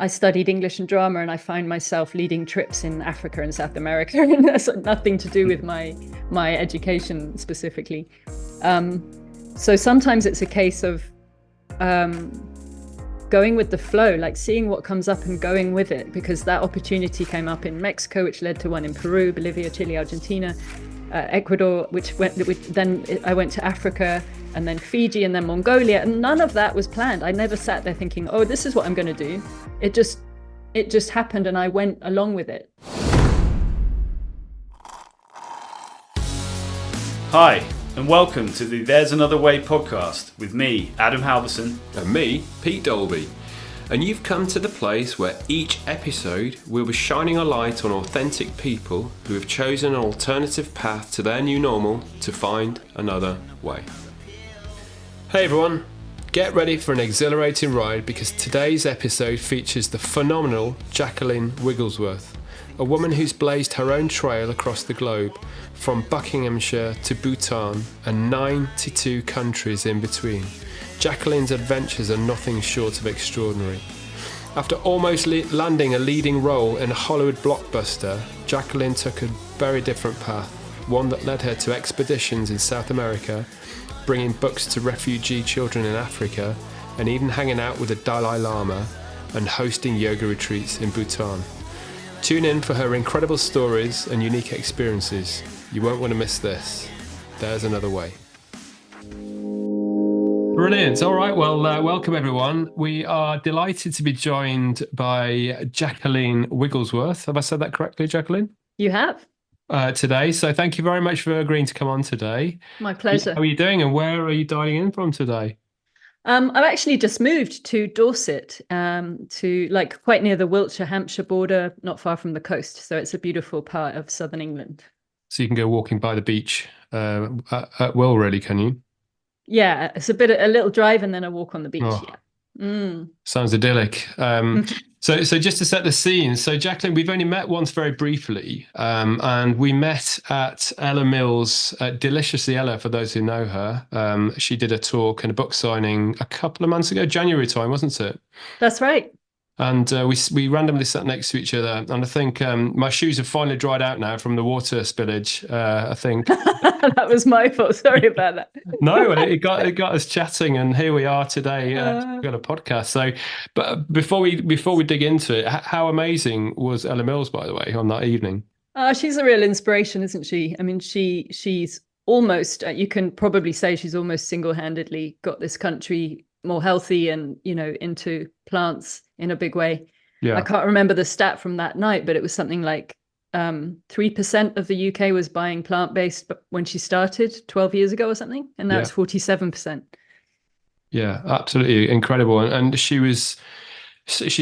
I studied English and drama, and I find myself leading trips in Africa and South America, and that's nothing to do with my education specifically. So sometimes it's a case of going with the flow, like seeing what comes up and going with it, because that opportunity came up in Mexico, which led to one in Peru, Bolivia, Chile, Argentina, Ecuador, then I went to Africa, and then Fiji, and then Mongolia, and none of that was planned. I never sat there thinking, oh, this is what I'm going to do. It just happened, and I went along with it. Hi, and welcome to the There's Another Way podcast with me, Adam Halverson. And me, Pete Dolby. And you've come to the place where each episode we'll be shining a light on authentic people who have chosen an alternative path to their new normal to find another way. Hey everyone, get ready for an exhilarating ride because today's episode features the phenomenal Jacqueline Wigglesworth, a woman who's blazed her own trail across the globe, from Buckinghamshire to Bhutan and 92 countries in between. Jacqueline's adventures are nothing short of extraordinary. After almost landing a leading role in a Hollywood blockbuster, Jacqueline took a very different path, one that led her to expeditions in South America, bringing books to refugee children in Africa, and even hanging out with the Dalai Lama and hosting yoga retreats in Bhutan. Tune in for her incredible stories and unique experiences. You won't want to miss this. There's Another Way. Brilliant. All right. Well, welcome everyone. We are delighted to be joined by Jacqueline Wigglesworth. Have I said that correctly, Jacqueline? You have. Today. So thank you very much for agreeing to come on today. My pleasure. How are you doing and where are you dialing in from today? I've actually just moved to Dorset, to like quite near the Wiltshire-Hampshire border, not far from the coast. So it's a beautiful part of southern England. So you can go walking by the beach at will, really, can you? Yeah, it's a little drive and then a walk on the beach. Oh. Yeah. Mm. Sounds idyllic. So just to set the scene, so Jacqueline, we've only met once very briefly, and we met at Ella Mills, Deliciously Ella, for those who know her. She did a talk and a book signing a couple of months ago, January time, wasn't it? That's right. And we randomly sat next to each other, and I think my shoes have finally dried out now from the water spillage. I think that was my fault. Sorry about that. No, it got us chatting, and here we are today. We've got a podcast. So, but before we dig into it, how amazing was Ella Mills, by the way, on that evening? She's a real inspiration, isn't she? I mean, she's almost, you can probably say she's almost single-handedly got this country more healthy and, into plants in a big way. Yeah. I can't remember the stat from that night, but it was something like 3% of the UK was buying plant-based when she started 12 years ago or something, and now it's 47%. Yeah, absolutely incredible. And she's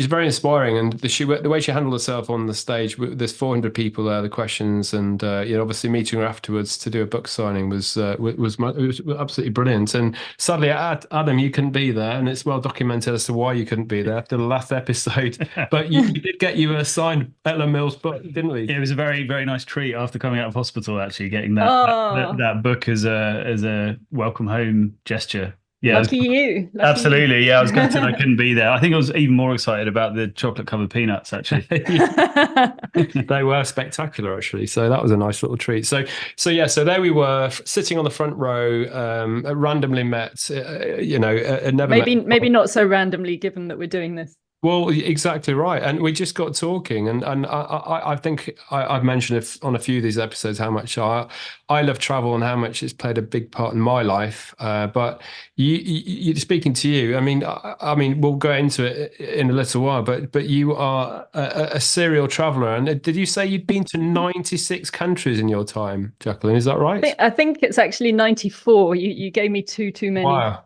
very inspiring, and the way she handled herself on the stage, there's 400 people there, the questions, and obviously meeting her afterwards to do a book signing was absolutely brilliant. And sadly, Adam, you couldn't be there, and it's well documented as to why you couldn't be there after the last episode. But you did get you a signed Ella Mills book, didn't we? Yeah, it was a very, very nice treat after coming out of hospital, actually, getting that book as a welcome home gesture. Yeah, Lucky you. Absolutely. Yeah, I was gutted I couldn't be there. I think I was even more excited about the chocolate covered peanuts, actually. They were spectacular, actually. So that was a nice little treat. So there we were, sitting on the front row, randomly met. Never maybe not so randomly, given that we're doing this. Well, exactly right. And we just got talking, and I think I've mentioned on a few of these episodes how much I love travel and how much it's played a big part in my life. But you speaking to you, I mean, we'll go into it in a little while, but you are a serial traveler. And did you say you'd been to 96 countries in your time, Jacqueline? Is that right? I think it's actually 94. You gave me too many. Wow.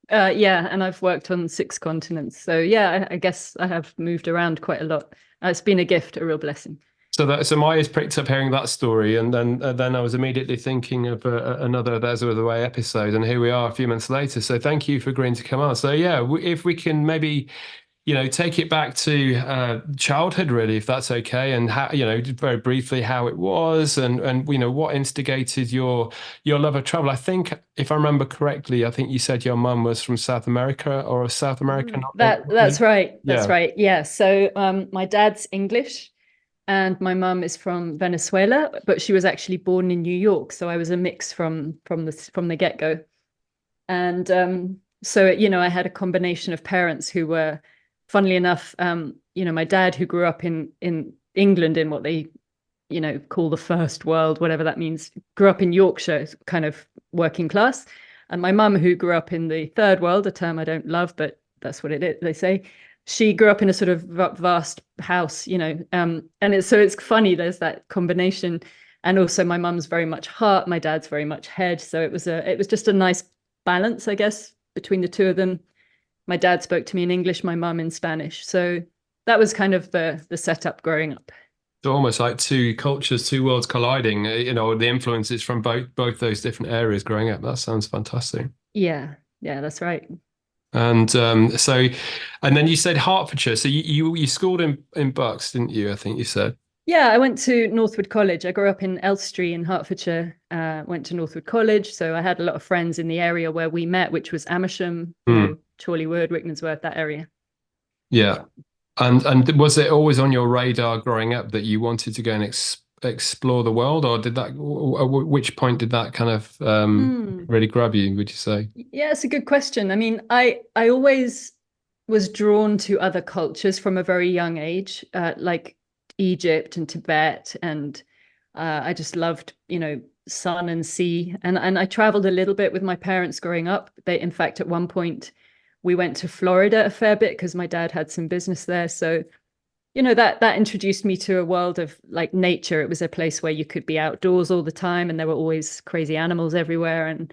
And I've worked on 6 continents. So yeah, I guess I have moved around quite a lot. It's been a gift, a real blessing. So my ears pricked up hearing that story, and then I was immediately thinking of another There's Another Way episode, and here we are a few months later. So thank you for agreeing to come on. So yeah, if we can maybe take it back to childhood, really, if that's okay, and how, very briefly how it was, and what instigated your love of travel. I think, if I remember correctly, I think you said your mum was from South America, or a South American. That's right. That's Yeah. right. Yeah. So my dad's English, and my mum is from Venezuela, but she was actually born in New York, so I was a mix from the get-go. And so I had a combination of parents who were, funnily enough, my dad, who grew up in England, in what they call the first world, whatever that means, grew up in Yorkshire, kind of working class, and my mum, who grew up in the third world, a term I don't love, but that's what it is, they say. She grew up in a sort of vast house, and it's funny, there's that combination. And also my mum's very much heart, my dad's very much head, so it was just a nice balance, I guess, between the two of them. My dad spoke to me in English, my mum in Spanish. So that was kind of the setup growing up. So almost like two cultures, two worlds colliding, the influences from both those different areas growing up. That sounds fantastic. Yeah, that's right. And and then you said Hertfordshire. So you schooled in Bucks, didn't you? I think you said. Yeah, I went to Northwood College. I grew up in Elstree in Hertfordshire, went to Northwood College. So I had a lot of friends in the area where we met, which was Amersham, Chorleywood, Rickmansworth, that area. Yeah. And was it always on your radar growing up that you wanted to go and explore the world, or at which point did that kind of really grab you, would you say? Yeah, it's a good question. I mean, I always was drawn to other cultures from a very young age, like Egypt and Tibet, and I just loved, sun and sea, and I traveled a little bit with my parents growing up. They, in fact, at one point we went to Florida a fair bit because my dad had some business there. So, that introduced me to a world of like nature. It was a place where you could be outdoors all the time, and there were always crazy animals everywhere, and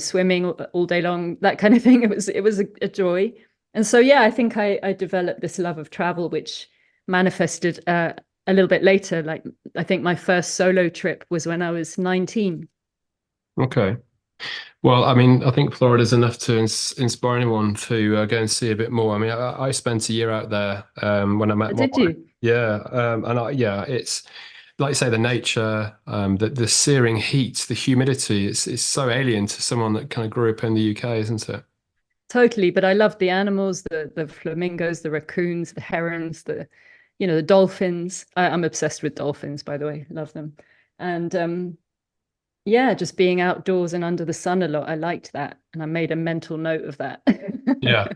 swimming all day long, that kind of thing. It was a joy. And so, yeah, I think I developed this love of travel, which manifested a little bit later. Like, I think my first solo trip was when I was 19. Okay. Well, I mean, I think Florida's enough to inspire anyone to go and see a bit more. I mean, I spent a year out there when I met. Did you? Yeah, it's like you say, the nature, the searing heat, the humidity. It's so alien to someone that kind of grew up in the UK, isn't it? Totally, but I loved the animals, the flamingos, the raccoons, the herons, the dolphins. I'm obsessed with dolphins, by the way. Love them. And yeah, just being outdoors and under the sun a lot. I liked that, and I made a mental note of that. Yeah.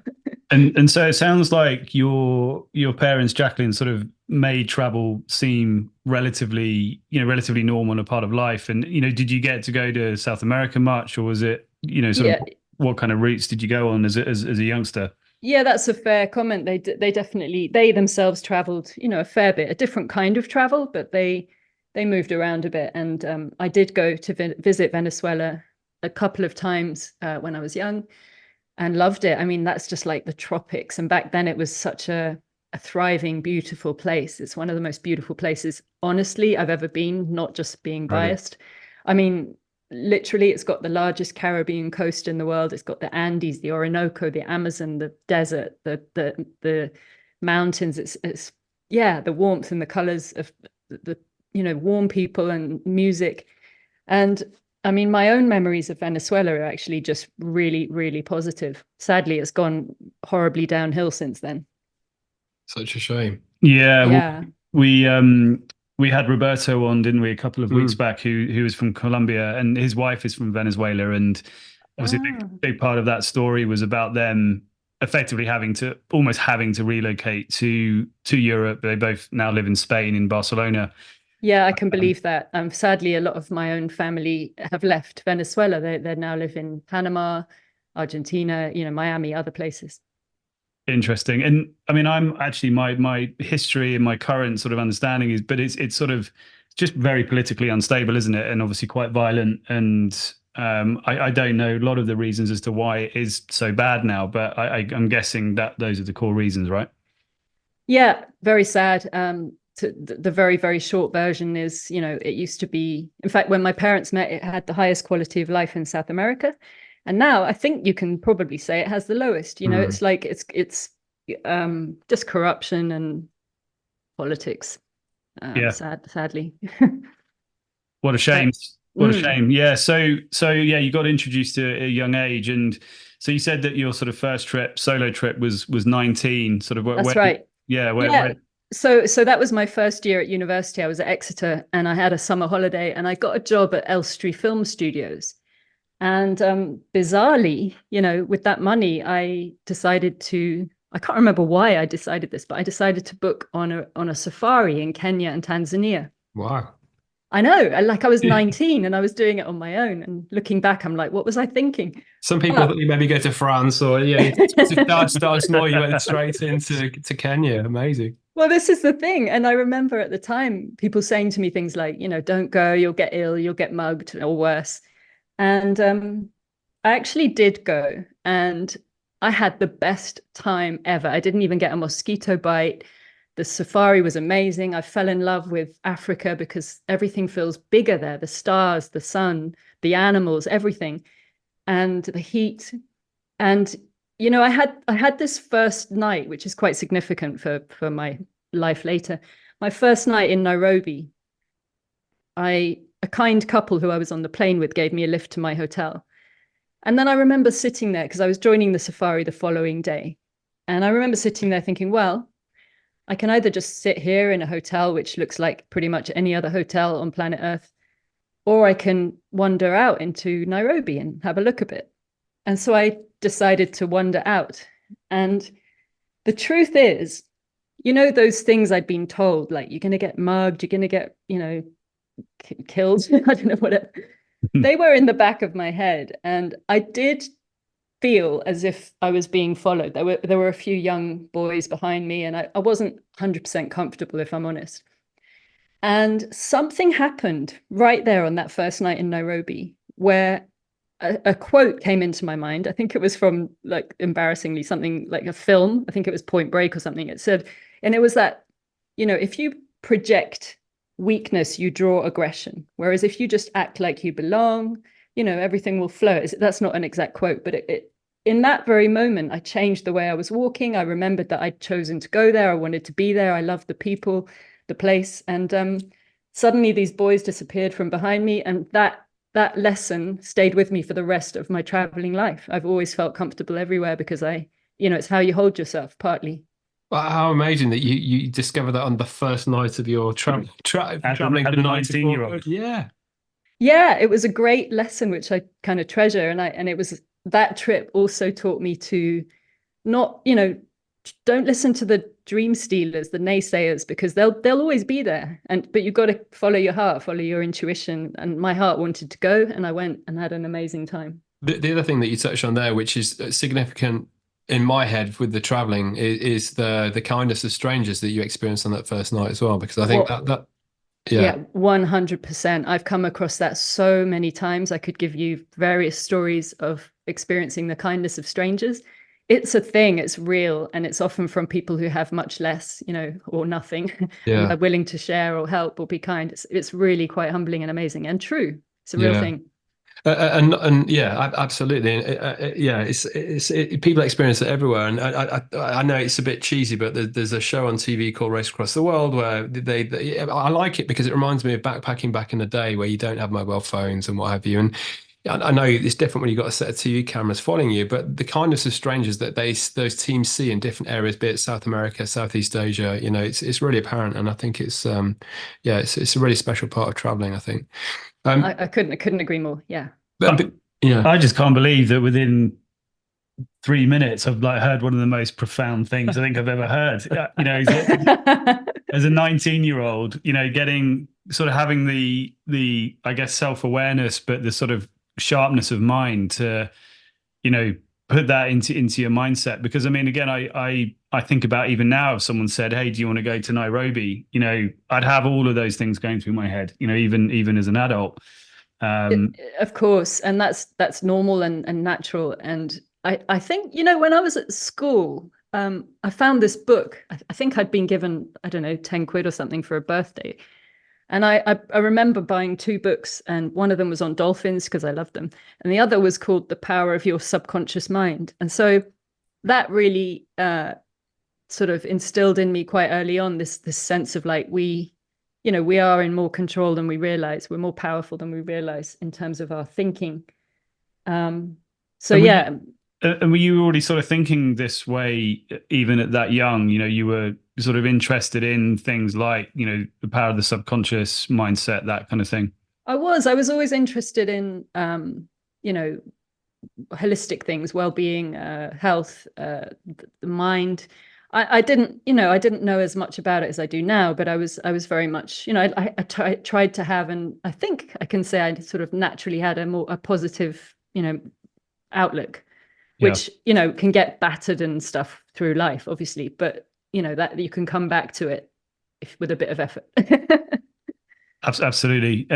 And so it sounds like your parents, Jacqueline, sort of made travel seem relatively normal and a part of life. And did you get to go to South America much, or was it what kind of routes did you go on as a youngster? Yeah, that's a fair comment. They themselves traveled, a fair bit, a different kind of travel, but they moved around a bit. And I did go to visit Venezuela a couple of times when I was young, and loved it. I mean, that's just like the tropics. And back then it was such a thriving, beautiful place. It's one of the most beautiful places, honestly, I've ever been, not just being biased. Right. I mean, literally, it's got the largest Caribbean coast in the world. It's got the Andes, the Orinoco, the Amazon, the desert, the mountains. It's the warmth and the colors of the warm people and music. And I mean, my own memories of Venezuela are actually just really, really positive. Sadly, it's gone horribly downhill since then. Such a shame. Yeah. We had Roberto on, didn't we, a couple of weeks back, who was from Colombia, and his wife is from Venezuela. And obviously a big part of that story was about them effectively having to relocate to Europe. They both now live in Spain, in Barcelona. Yeah, I can believe that. Sadly, a lot of my own family have left Venezuela. They now live in Panama, Argentina, Miami, other places. Interesting. And I mean, I'm actually, my history and my current sort of understanding is, but it's sort of just very politically unstable, isn't it? And obviously quite violent. And I don't know a lot of the reasons as to why it is so bad now, but I'm guessing that those are the core reasons, right? Yeah, very sad. The very, very short version is, it used to be, in fact, when my parents met, it had the highest quality of life in South America. And now I think you can probably say it has the lowest. It's like it's just corruption and politics. Sadly. What a shame. But, what a shame. Yeah. So yeah, you got introduced to a young age, and so you said that your sort of first solo trip was 19. Sort of that's right. Where. So that was my first year at university. I was at Exeter, and I had a summer holiday, and I got a job at Elstree Film Studios. And bizarrely, with that money, I decided to. I can't remember why I decided this, but I decided to book on a safari in Kenya and Tanzania. Wow. I know, I was 19 and I was doing it on my own. And looking back, I'm like, what was I thinking? Some people thought you maybe go to France or start small. You went straight into Kenya. Amazing. Well, this is the thing. And I remember at the time people saying to me things like, don't go, you'll get ill, you'll get mugged or worse. And I actually did go, and I had the best time ever. I didn't even get a mosquito bite. The safari was amazing. I fell in love with Africa because everything feels bigger there. The stars, the sun, the animals, everything, and the heat. And, I had this first night, which is quite significant for my life later. My first night in Nairobi, a kind couple who I was on the plane with gave me a lift to my hotel. And then I remember sitting there because I was joining the safari the following day. And I remember sitting there thinking, well, I can either just sit here in a hotel, which looks like pretty much any other hotel on planet Earth, or I can wander out into Nairobi and have a look a bit. And so I decided to wander out. And the truth is, those things I'd been told, like you're going to get mugged, you're going to get, killed. I don't know what they were in the back of my head. And I did feel as if I was being followed. There were a few young boys behind me, and I wasn't 100% comfortable, if I'm honest. And something happened right there on that first night in Nairobi, where a quote came into my mind. I think it was from, like, embarrassingly, something like a film. I think it was Point Break or something. It said, and it was that, if you project weakness, you draw aggression. Whereas if you just act like you belong, everything will flow. That's not an exact quote, but it in that very moment, I changed the way I was walking. I remembered that I'd chosen to go there. I wanted to be there. I loved the people, the place. And suddenly these boys disappeared from behind me. And that lesson stayed with me for the rest of my traveling life. I've always felt comfortable everywhere because it's how you hold yourself, partly. Well, how amazing that you discovered that on the first night of your traveling As a 19-year-old. Yeah. Yeah, it was a great lesson, which I kind of treasure. And it was that trip also taught me to not, don't listen to the dream stealers, the naysayers, because they'll always be there. But you've got to follow your heart, follow your intuition. And my heart wanted to go, and I went and had an amazing time. The other thing that you touched on there, which is significant in my head with the traveling, is the kindness of strangers that you experienced on that first night as well. Because I think that yeah, 100%. I've come across that so many times. I could give you various stories of experiencing the kindness of strangers. It's a thing, it's real, and it's often from people who have much less, or nothing, and are willing to share or help or be kind. It's really quite humbling and amazing and true. It's a real thing. And yeah, absolutely. It's people experience it everywhere. And I know it's a bit cheesy, but there's a show on TV called Race Across the World where I like it because it reminds me of backpacking back in the day where you don't have mobile phones and what have you. And I know it's different when you've got a set of TV cameras following you, but the kindness of strangers that those teams see in different areas, be it South America, Southeast Asia, it's really apparent. And I think it's a really special part of traveling, I think. I couldn't agree more. Yeah. I just can't believe that within 3 minutes I've heard one of the most profound things I think I've ever heard. As a 19-year-old, having the I guess self-awareness, but the sort of sharpness of mind to put that into your mindset. Because again, I think about even now, if someone said, hey, do you want to go to Nairobi, I'd have all of those things going through my head, even as an adult. Of course, and that's normal and natural. And I think, when I was at school, I found this book. I think I'd been given, I don't know, 10 quid or something for a birthday. And I remember buying 2 books, and one of them was on dolphins because I loved them. And the other was called The Power of Your Subconscious Mind. And so that really sort of instilled in me quite early on, this sense of like, we are in more control than we realize. We're more powerful than we realize in terms of our thinking. So yeah. And were you already sort of thinking this way even at that young? You were sort of interested in things like, the power of the subconscious, mindset, that kind of thing. I was always interested in, holistic things, well-being, health, the mind. I didn't know as much about it as I do now, but I was very much, I tried to have, and I think I can say I sort of naturally had a positive, outlook, which, can get battered and stuff through life, obviously, but that you can come back to it with a bit of effort. Absolutely.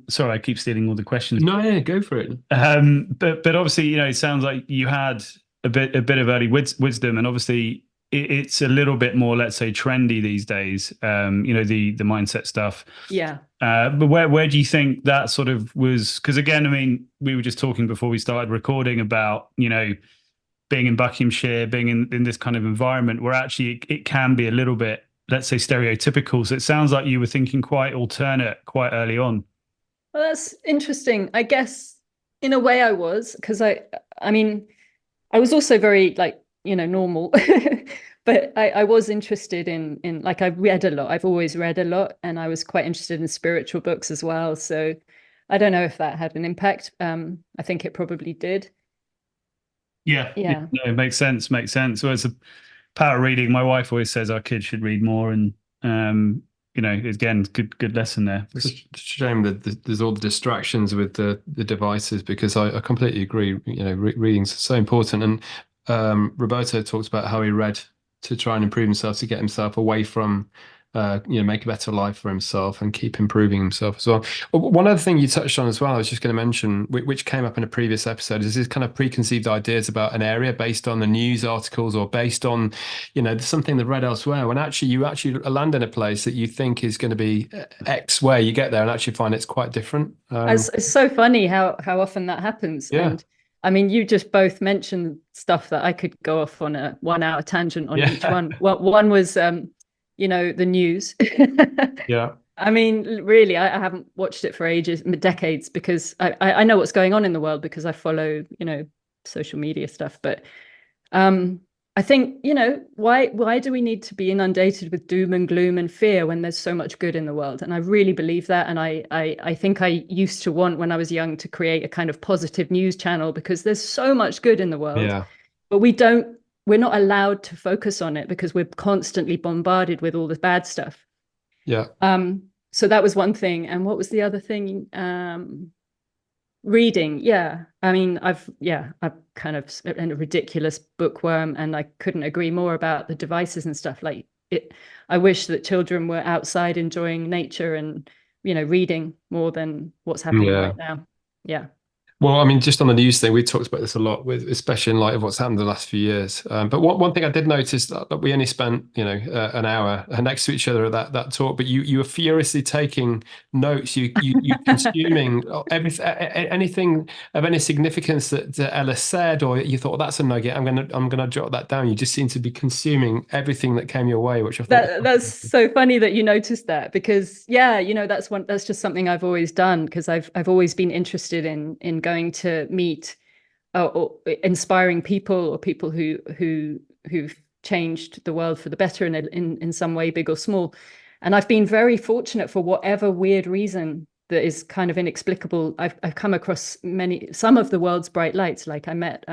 Sorry, I keep stealing all the questions. No, yeah, go for it. But obviously, it sounds like you had a bit of early wisdom, and obviously it's a little bit more, let's say, trendy these days. The mindset stuff. Yeah. But where do you think that sort of was? Because again, I mean, we were just talking before we started recording about being in Buckinghamshire, being in this kind of environment where actually it can be a little bit, let's say, stereotypical. So it sounds like you were thinking quite alternate quite early on. Well, that's interesting. I guess in a way I was, because I mean, I was also very normal, but I was interested in like, I read a lot. I've always read a lot, and I was quite interested in spiritual books as well. So I don't know if that had an impact. I think it probably did. Yeah. No, it makes sense. So it's a power of reading. My wife always says our kids should read more, and again, good lesson there. It's a shame that there's all the distractions with the devices, because I completely agree. Reading's so important. And Roberto talks about how he read to try and improve himself, to get himself away from make a better life for himself and keep improving himself as well. One other thing you touched on as well, I was just going to mention, which came up in a previous episode, is this kind of preconceived ideas about an area based on the news articles or based on, something they've read elsewhere, when actually you land in a place that you think is going to be X way, you get there and actually find it's quite different. It's so funny how often that happens. Yeah. And I mean, you just both mentioned stuff that I could go off on a 1 hour tangent on each one. Well, one was the news. Yeah. I mean, really, I haven't watched it for ages, decades, because I know what's going on in the world because I follow, social media stuff. But I think, why do we need to be inundated with doom and gloom and fear when there's so much good in the world? And I really believe that. And I think I used to want, when I was young, to create a kind of positive news channel, because there's so much good in the world. Yeah. But we're not allowed to focus on it because we're constantly bombarded with all the bad stuff. Yeah. So that was one thing. And what was the other thing? Reading. Yeah. I mean, I've kind of a ridiculous bookworm, and I couldn't agree more about the devices and stuff. Like I wish that children were outside enjoying nature and, reading more than what's happening right now. Yeah. Well, I mean, just on the news thing, we talked about this a lot, especially in light of what's happened the last few years. But one thing I did notice that we only spent, an hour next to each other at that talk, but you were furiously taking notes. You consuming anything of any significance that Ella said, or you thought, that's a nugget, I'm gonna jot that down. You just seem to be consuming everything that came your way, which I thought that's so funny that you noticed that, because that's just something I've always done, because I've always been interested in going to meet or inspiring people, or people who've changed the world for the better in some way, big or small. And I've been very fortunate, for whatever weird reason that is kind of inexplicable. I've come across some of the world's bright lights. Like I met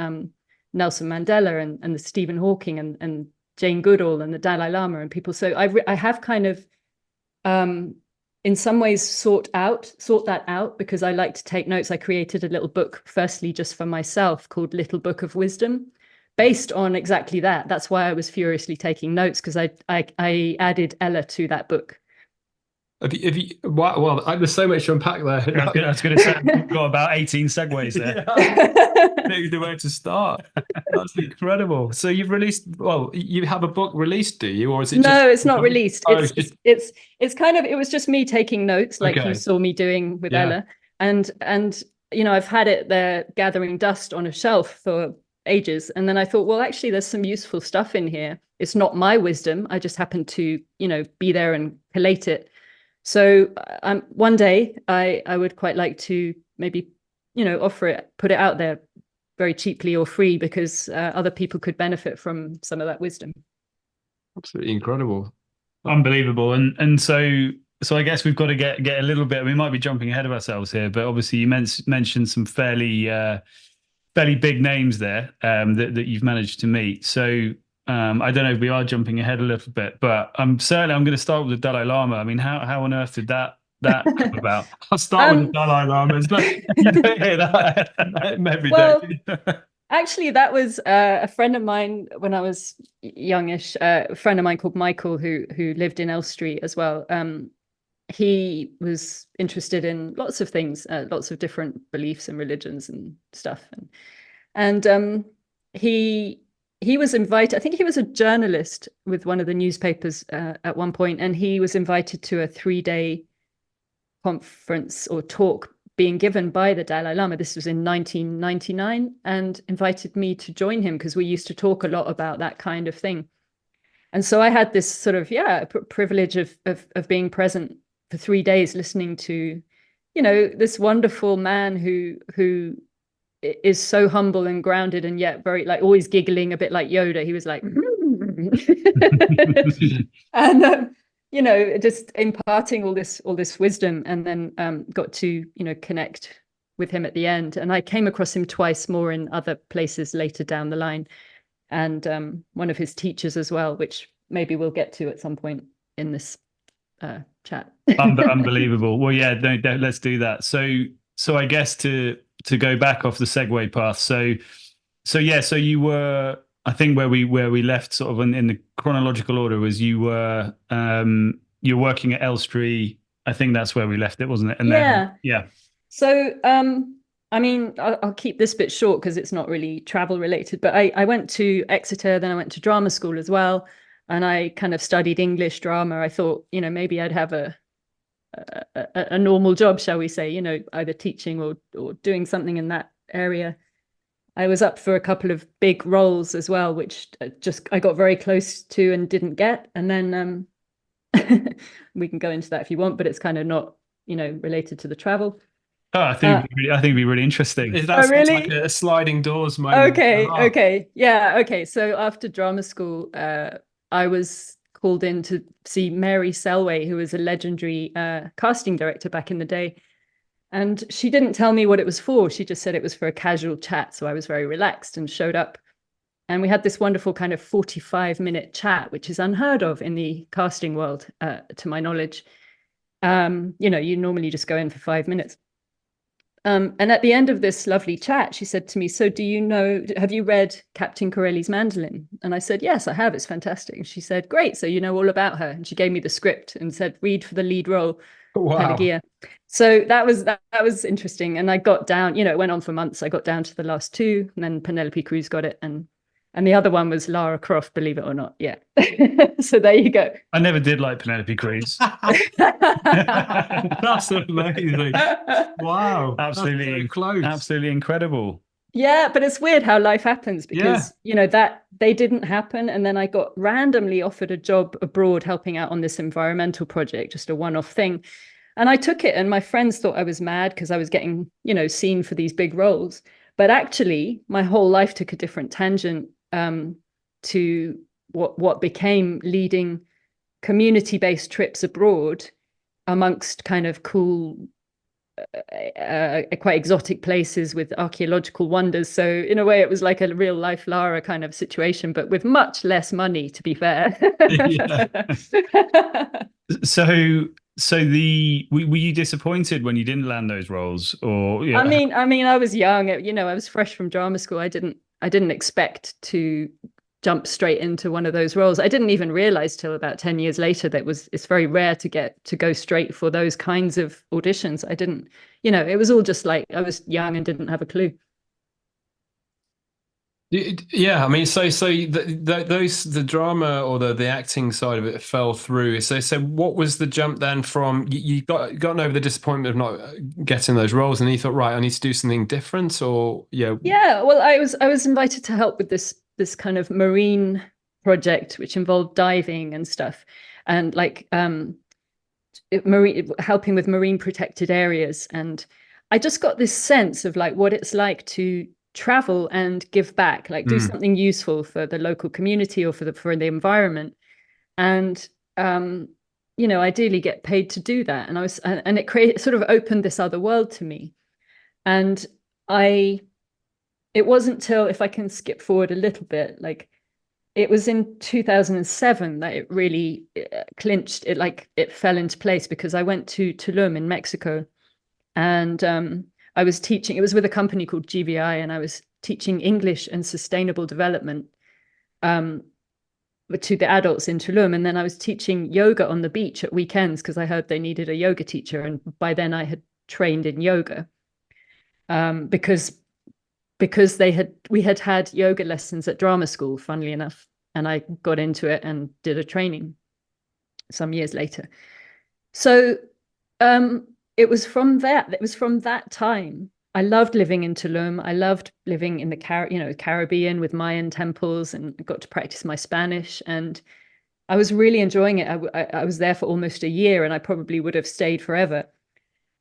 Nelson Mandela and the Stephen Hawking and Jane Goodall and the Dalai Lama and people. So I have kind of in some ways sort that out, because I like to take notes. I created a little book, firstly just for myself, called Little Book of Wisdom, based on exactly that. That's why I was furiously taking notes, because I added Ella to that book. Well, there's so much to unpack there. I was going to say, we've got about 18 segues there. Maybe the way to start. That's incredible. So you've released, you have a book released, do you? Or is it No, it's not released. It's kind of, it was just me taking notes, like you saw me doing with Ella. And I've had it there gathering dust on a shelf for ages. And then I thought, well, actually, there's some useful stuff in here. It's not my wisdom. I just happened to, be there and collate it. So one day I would quite like to maybe, offer it, put it out there very cheaply or free, because other people could benefit from some of that wisdom. Absolutely incredible. Unbelievable. And so I guess we've got to get a little bit, we might be jumping ahead of ourselves here, but obviously you mentioned some fairly big names there that you've managed to meet. So I don't know if we are jumping ahead a little bit, but I'm going to start with the Dalai Lama. I mean, how on earth did that come about? I'll start with the Dalai Lama. But you don't hear that every day. Actually, that was a friend of mine when I was youngish, a friend of mine called Michael, who lived in Elstree as well. He was interested in lots of things, lots of different beliefs and religions and stuff. And he was invited, I think he was a journalist with one of the newspapers at one point, and he was invited to a 3-day conference or talk being given by the Dalai Lama. This was in 1999, and invited me to join him because we used to talk a lot about that kind of thing. And so I had this sort of privilege of being present for 3 days, listening to this wonderful man who is so humble and grounded, and yet very always giggling, a bit like Yoda. He was like and just imparting all this wisdom, and then got to connect with him at the end. And I came across him twice more in other places later down the line, and one of his teachers as well, which maybe we'll get to at some point in this chat. Unbelievable. Well, yeah, let's do that. So I guess to go back off the segue path. So you were, I think where we left sort of in the chronological order was you're working at Elstree. I think that's where we left it, wasn't it? And then. So I mean, I'll keep this bit short because it's not really travel related, but I went to Exeter, then I went to drama school as well, and I kind of studied English drama. I thought, maybe I'd have a normal job, shall we say, either teaching or doing something in that area. I was up for a couple of big roles as well, which I got very close to and didn't get. And then we can go into that if you want, but it's kind of not, related to the travel. Oh, I think it'd be really interesting. That's really? Like a sliding doors moment. Okay. Yeah. Okay. So after drama school, I was called in to see Mary Selway, who was a legendary casting director back in the day. And she didn't tell me what it was for. She just said it was for a casual chat. So I was very relaxed and showed up. And we had this wonderful kind of 45-minute chat, which is unheard of in the casting world, to my knowledge. You normally just go in for 5 minutes. And at the end of this lovely chat, she said to me, so have you read Captain Corelli's Mandolin? And I said, yes, I have. It's fantastic. And she said, great. So you know all about her. And she gave me the script and said, read for the lead role. Wow. So that was interesting. And I got down, it went on for months. I got down to the last two, and then Penelope Cruz got it. And the other one was Lara Croft, believe it or not. Yeah. So there you go. I never did like Penelope Cruz. That's amazing. Wow. Absolutely close. Absolutely incredible. Yeah, but it's weird how life happens because, that they didn't happen. And then I got randomly offered a job abroad helping out on this environmental project, just a one-off thing. And I took it, and my friends thought I was mad because I was getting, seen for these big roles. But actually, my whole life took a different tangent to what became leading community-based trips abroad amongst kind of cool, quite exotic places with archaeological wonders. So in a way, it was like a real life Lara kind of situation, but with much less money, to be fair. So were you disappointed when you didn't land those roles, or? Yeah. I mean, I was young. I was fresh from drama school. I didn't expect to jump straight into one of those roles. I didn't even realize till about 10 years later that it's very rare to go straight for those kinds of auditions. I didn't, it was all just like I was young and didn't have a clue. Yeah, I mean, the drama or the acting side of it fell through. So what was the jump then from you gotten over the disappointment of not getting those roles, and you thought, right, I need to do something different, or yeah, Yeah, well, I was invited to help with this kind of marine project, which involved diving and stuff, and like marine helping with marine protected areas. And I just got this sense of like what it's like to travel and give back, like do something useful for the local community or for the environment. And ideally get paid to do that. And it created sort of opened this other world to me. And I it wasn't till, if I can skip forward a little bit, like it was in 2007 that it really clinched it, like it fell into place, because I went to Tulum in Mexico, and I was teaching. It was with a company called GVI, and I was teaching English and sustainable development to the adults in Tulum. And then I was teaching yoga on the beach at weekends because I heard they needed a yoga teacher, and by then I had trained in yoga because we had yoga lessons at drama school, funnily enough, and I got into it and did a training some years later. So it was from that time. I loved living in Tulum. I loved living in the Caribbean with Mayan temples, and got to practice my Spanish, and I was really enjoying it. I was there for almost a year, and I probably would have stayed forever.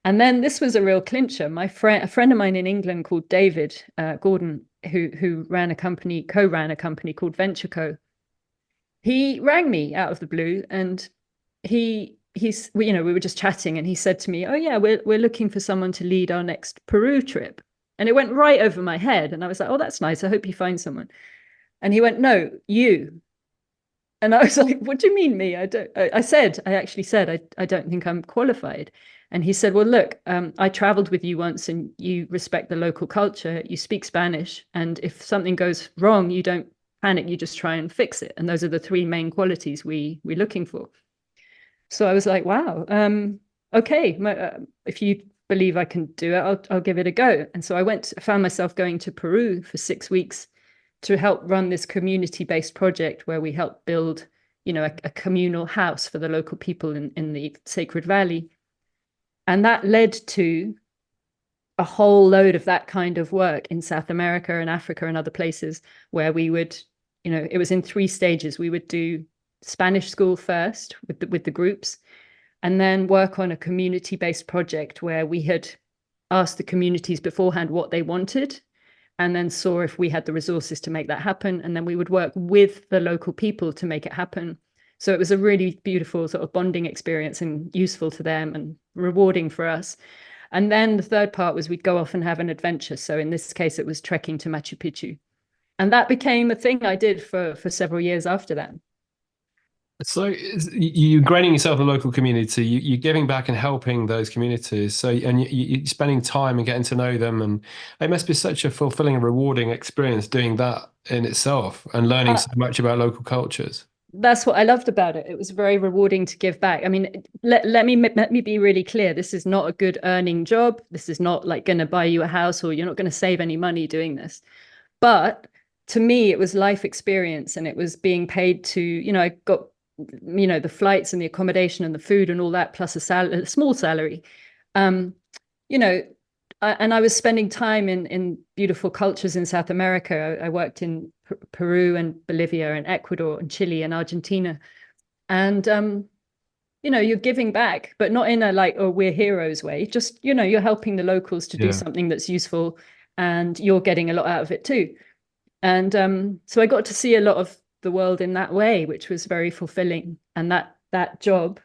And then this was a real clincher. A friend of mine in England called David Gordon, who co-ran a company called Venture Co. He rang me out of the blue, and we were just chatting, and he said to me, "Oh yeah, we're looking for someone to lead our next Peru trip." And it went right over my head, and I was like, "Oh, that's nice. I hope you find someone." And he went, "No, you." And I was like, "What do you mean me? I actually said, I don't think I'm qualified." And he said, "Well, look, I traveled with you once, and you respect the local culture, you speak Spanish, and if something goes wrong, you don't panic, you just try and fix it. And those are the three main qualities we're looking for." So I was like, wow, okay, if you believe I can do it, I'll give it a go. And so I found myself going to Peru for 6 weeks to help run this community-based project where we help build, a communal house for the local people in the Sacred Valley. And that led to a whole load of that kind of work in South America and Africa and other places, where we would, it was in 3 stages. We would do Spanish school first with the groups, and then work on a community-based project where we had asked the communities beforehand what they wanted, and then saw if we had the resources to make that happen. And then we would work with the local people to make it happen. So it was a really beautiful sort of bonding experience, and useful to them and rewarding for us. And then the third part was we'd go off and have an adventure. So in this case, it was trekking to Machu Picchu. And that became a thing I did for several years after that. So you're grading yourself a local community, you're giving back and helping those communities. So, and you're spending time and getting to know them. And it must be such a fulfilling and rewarding experience doing that in itself, and learning so much about local cultures. That's what I loved about it. It was very rewarding to give back. I mean, let me be really clear. This is not a good earning job. This is not like going to buy you a house, or you're not going to save any money doing this. But to me, it was life experience, and it was being paid to, I got, the flights and the accommodation and the food and all that, plus a small salary. And I was spending time in beautiful cultures in South America. I worked in Peru and Bolivia and Ecuador and Chile and Argentina. And, you're giving back, but not in a like, oh, we're heroes way. Just, you're helping the locals to do something that's useful, and you're getting a lot out of it too. And so I got to see a lot of the world in that way, which was very fulfilling. And that job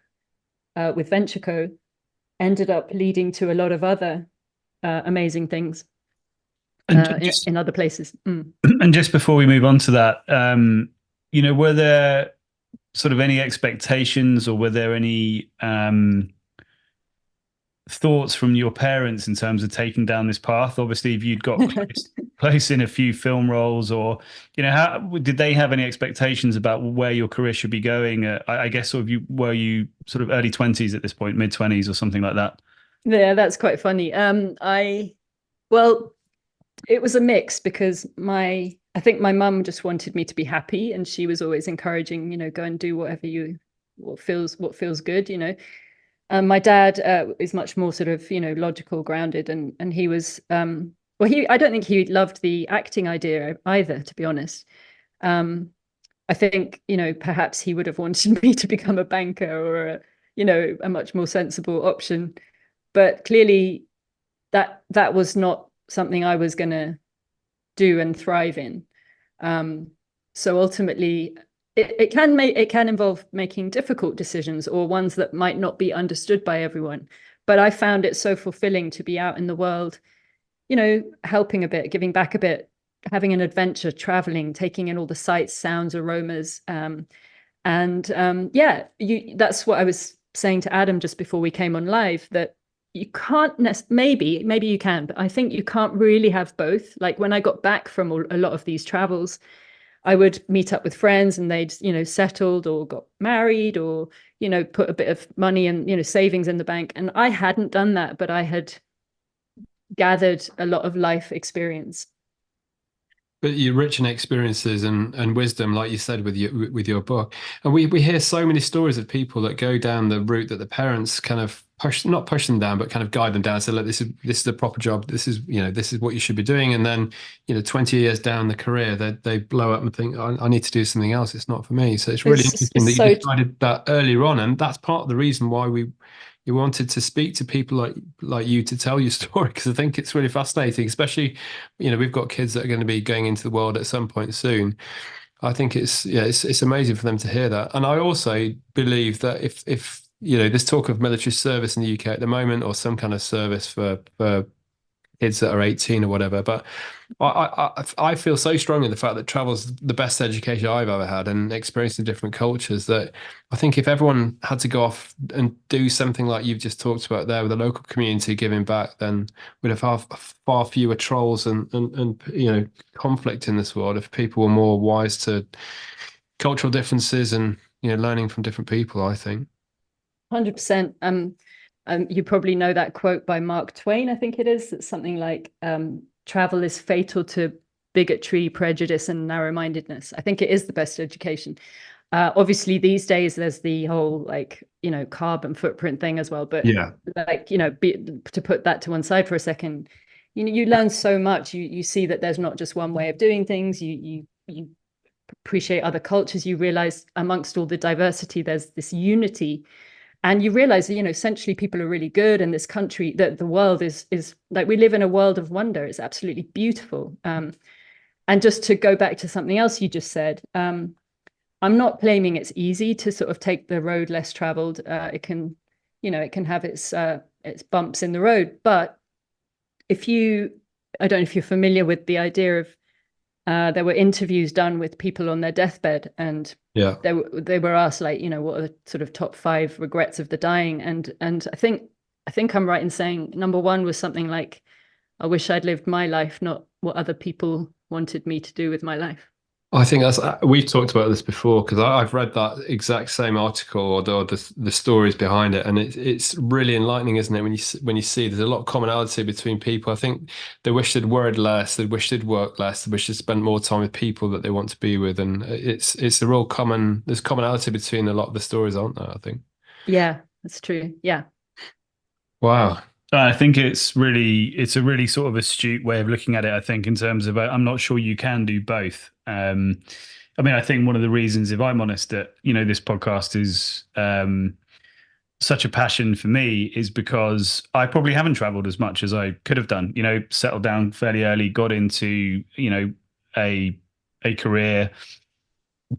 with Venture Co ended up leading to a lot of other amazing things in other places. And just before we move on to that, were there sort of any expectations, or were there any thoughts from your parents in terms of taking down this path? Obviously, if you'd got close in a few film roles, or how did they have any expectations about where your career should be going? I guess were you sort of early 20s at this point, mid 20s or something like that? Yeah, that's quite funny. Well, it was a mix, because my I think my mum just wanted me to be happy, and she was always encouraging, go and do what feels good, my dad is much more sort of, logical, grounded, and he was, I don't think he loved the acting idea either, to be honest. I think, perhaps he would have wanted me to become a banker or a much more sensible option, but clearly that was not something I was going to do and thrive in. So ultimately, it can involve making difficult decisions, or ones that might not be understood by everyone. But I found it so fulfilling to be out in the world, helping a bit, giving back a bit, having an adventure, traveling, taking in all the sights, sounds, aromas. That's what I was saying to Adam just before we came on live, that you can't maybe you can, but I think you can't really have both. Like when I got back from a lot of these travels, I would meet up with friends and they'd, settled or got married or, put a bit of money and, savings in the bank. And I hadn't done that, but I had gathered a lot of life experience. But you're rich in experiences and wisdom, like you said with your book. And we hear so many stories of people that go down the route that the parents kind of not push them down, but kind of guide them down. So, look, this is a proper job. This is what you should be doing. And then 20 years down the career, they blow up and think, I need to do something else. It's not for me. So it's really interesting that you decided that earlier on, and that's part of the reason why you wanted to speak to people like you to tell your story, because I think it's really fascinating, especially, we've got kids that are going to be going into the world at some point soon. I think it's amazing for them to hear that. And I also believe that if there's talk of military service in the UK at the moment, or some kind of service for kids that are 18 or whatever. But I feel so strongly the fact that travel's the best education I've ever had, and experiencing different cultures, that I think if everyone had to go off and do something like you've just talked about there with the local community giving back, then we'd have far fewer trolls and conflict in this world if people were more wise to cultural differences and learning from different people, I think. 100%. You probably know that quote by Mark Twain, I think it is. It's something like, travel is fatal to bigotry, prejudice, and narrow-mindedness. I think it is the best education. Obviously, these days, there's the whole carbon footprint thing as well. But yeah, to put that to one side for a second, you learn so much. You see that there's not just one way of doing things. You appreciate other cultures. You realize amongst all the diversity, there's this unity. And you realize, essentially people are really good, and this country, that the world is like, we live in a world of wonder. It's absolutely beautiful. And just to go back to something else you just said, I'm not claiming it's easy to sort of take the road less traveled. It can have its bumps in the road. But I don't know if you're familiar with the idea of, there were interviews done with people on their deathbed, and they were asked, like, what are the sort of top 5 regrets of the dying, and I think I'm right in saying number 1 was something like, I wish I'd lived my life, not what other people wanted me to do with my life. I think we've talked about this before, because I've read that exact same article, or the stories behind it, and it's really enlightening, isn't it? When you see there's a lot of commonality between people. I think they wish they'd worried less, they wish they'd worked less, they wish they'd spent more time with people that they want to be with, and it's a real there's commonality between a lot of the stories, aren't there? I think. Yeah, that's true. Yeah. Wow. I think it's a really sort of astute way of looking at it. I think in terms of, I'm not sure you can do both. I think one of the reasons, if I'm honest, that this podcast is such a passion for me is because I probably haven't traveled as much as I could have done. Settled down fairly early, got into a career,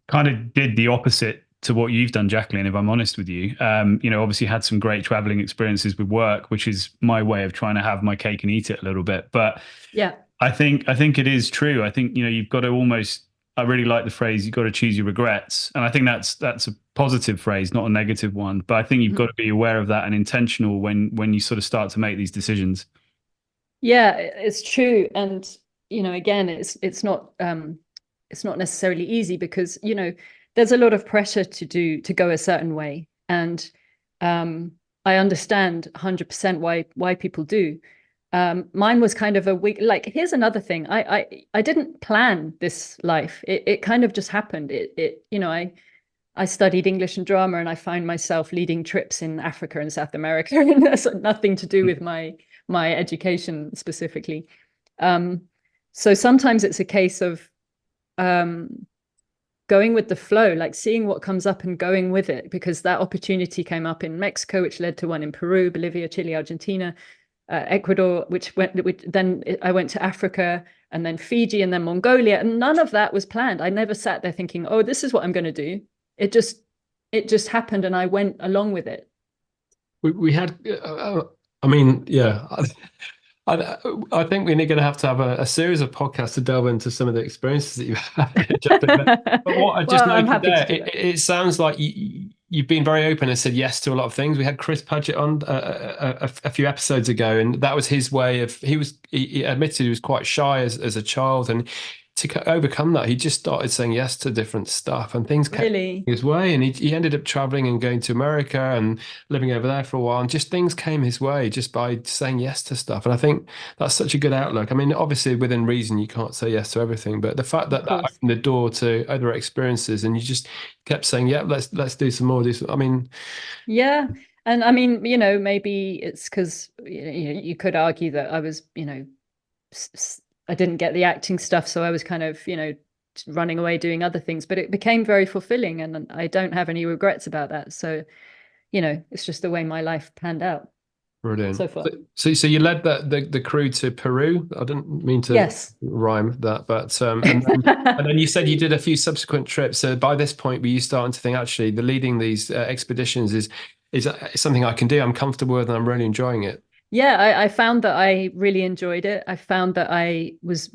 kind of did the opposite to what you've done, Jacqueline, if I'm honest with you. Obviously had some great traveling experiences with work, which is my way of trying to have my cake and eat it a little bit. But yeah, I think it is true. I think, you've got to I really like the phrase, you've got to choose your regrets. And I think that's a positive phrase, not a negative one. But I think you've got to be aware of that and intentional when you sort of start to make these decisions. Yeah, it's true. And, again, it's not necessarily easy, because, there's a lot of pressure to go a certain way. And I understand 100% why people do. Mine was kind of a week. Like, here's another thing. I didn't plan this life. It kind of just happened. I studied English and drama, and I find myself leading trips in Africa and South America, and that's nothing to do with my education specifically. So sometimes it's a case of going with the flow, like seeing what comes up and going with it, because that opportunity came up in Mexico, which led to one in Peru, Bolivia, Chile, Argentina, Ecuador, then I went to Africa, and then Fiji, and then Mongolia, and none of that was planned. I never sat there thinking, oh, this is what I'm going to do. It just happened, and I went along with it. We had, I mean, yeah, I think we're going to have a series of podcasts to delve into some of the experiences that you've had. But what I just noted there, it sounds like you've been very open and said yes to a lot of things. We had Chris Paget on a few episodes ago, and that was his way of, he admitted he was quite shy as a child, and to overcome that, he just started saying yes to different stuff, and things came his way, and he ended up traveling and going to America and living over there for a while, and just things came his way just by saying yes to stuff. And I think that's such a good outlook. I mean, obviously within reason you can't say yes to everything, but the fact that that opened the door to other experiences, and you just kept saying, yeah, let's do some more, I mean, yeah. And I mean, maybe it's because you could argue that I was, I didn't get the acting stuff, so I was kind of, running away doing other things, but it became very fulfilling, and I don't have any regrets about that. So, it's just the way my life panned out. Brilliant. So far. So you led the crew to Peru. I didn't mean to rhyme that, but and then you said you did a few subsequent trips. So by this point, were you starting to think, actually, the leading these expeditions is something I can do? I'm comfortable with, and I'm really enjoying it. Yeah, I found that I really enjoyed it. I found that I was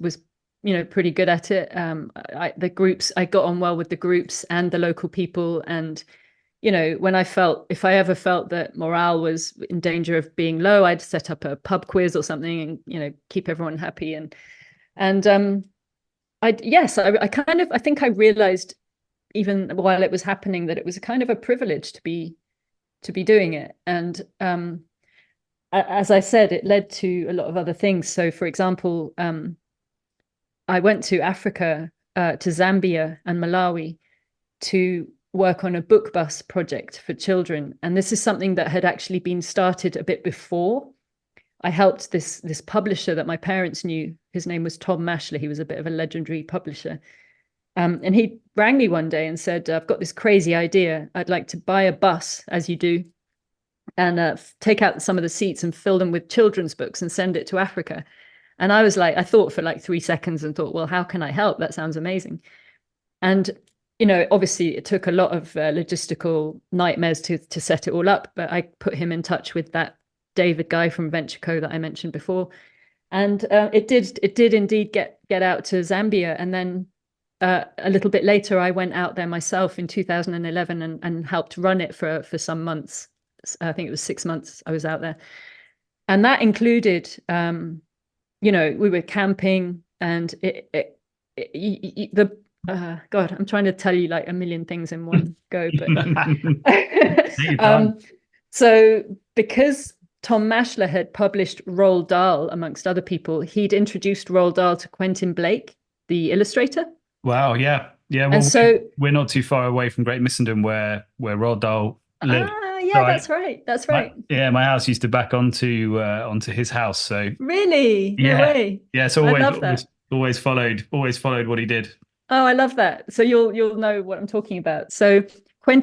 pretty good at it. I got on well with the groups and the local people, and when if I ever felt that morale was in danger of being low, I'd set up a pub quiz or something, and keep everyone happy. And I think I realized, even while it was happening, that it was a kind of a privilege to be doing it. And as I said, it led to a lot of other things. So, for example, I went to Africa, to Zambia and Malawi, to work on a book bus project for children. And this is something that had actually been started a bit before. I helped this publisher that my parents knew. His name was Tom Mashler. He was a bit of a legendary publisher. And he rang me one day and said, I've got this crazy idea. I'd like to buy a bus, as you do, and take out some of the seats and fill them with children's books and send it to Africa. And I was like, I thought for like 3 seconds and thought, well, how can I help? That sounds amazing. And, obviously it took a lot of logistical nightmares to set it all up, but I put him in touch with that David guy from Venture Co that I mentioned before. And it did indeed get out to Zambia. And then a little bit later, I went out there myself in 2011 and helped run it for some months. I think it was 6 months I was out there. And that included, we were camping, and God, I'm trying to tell you like a million things in one go. But so because Tom Mashler had published Roald Dahl, amongst other people, he'd introduced Roald Dahl to Quentin Blake, the illustrator. Wow, yeah. Well, and so we're not too far away from Great Missenden, where Roald Dahl lived. Yeah, so that's right. My house used to back onto his house. So really, yeah, no way. Yeah, so always followed what he did. Oh, I love that. So you'll know what I'm talking about. So Tom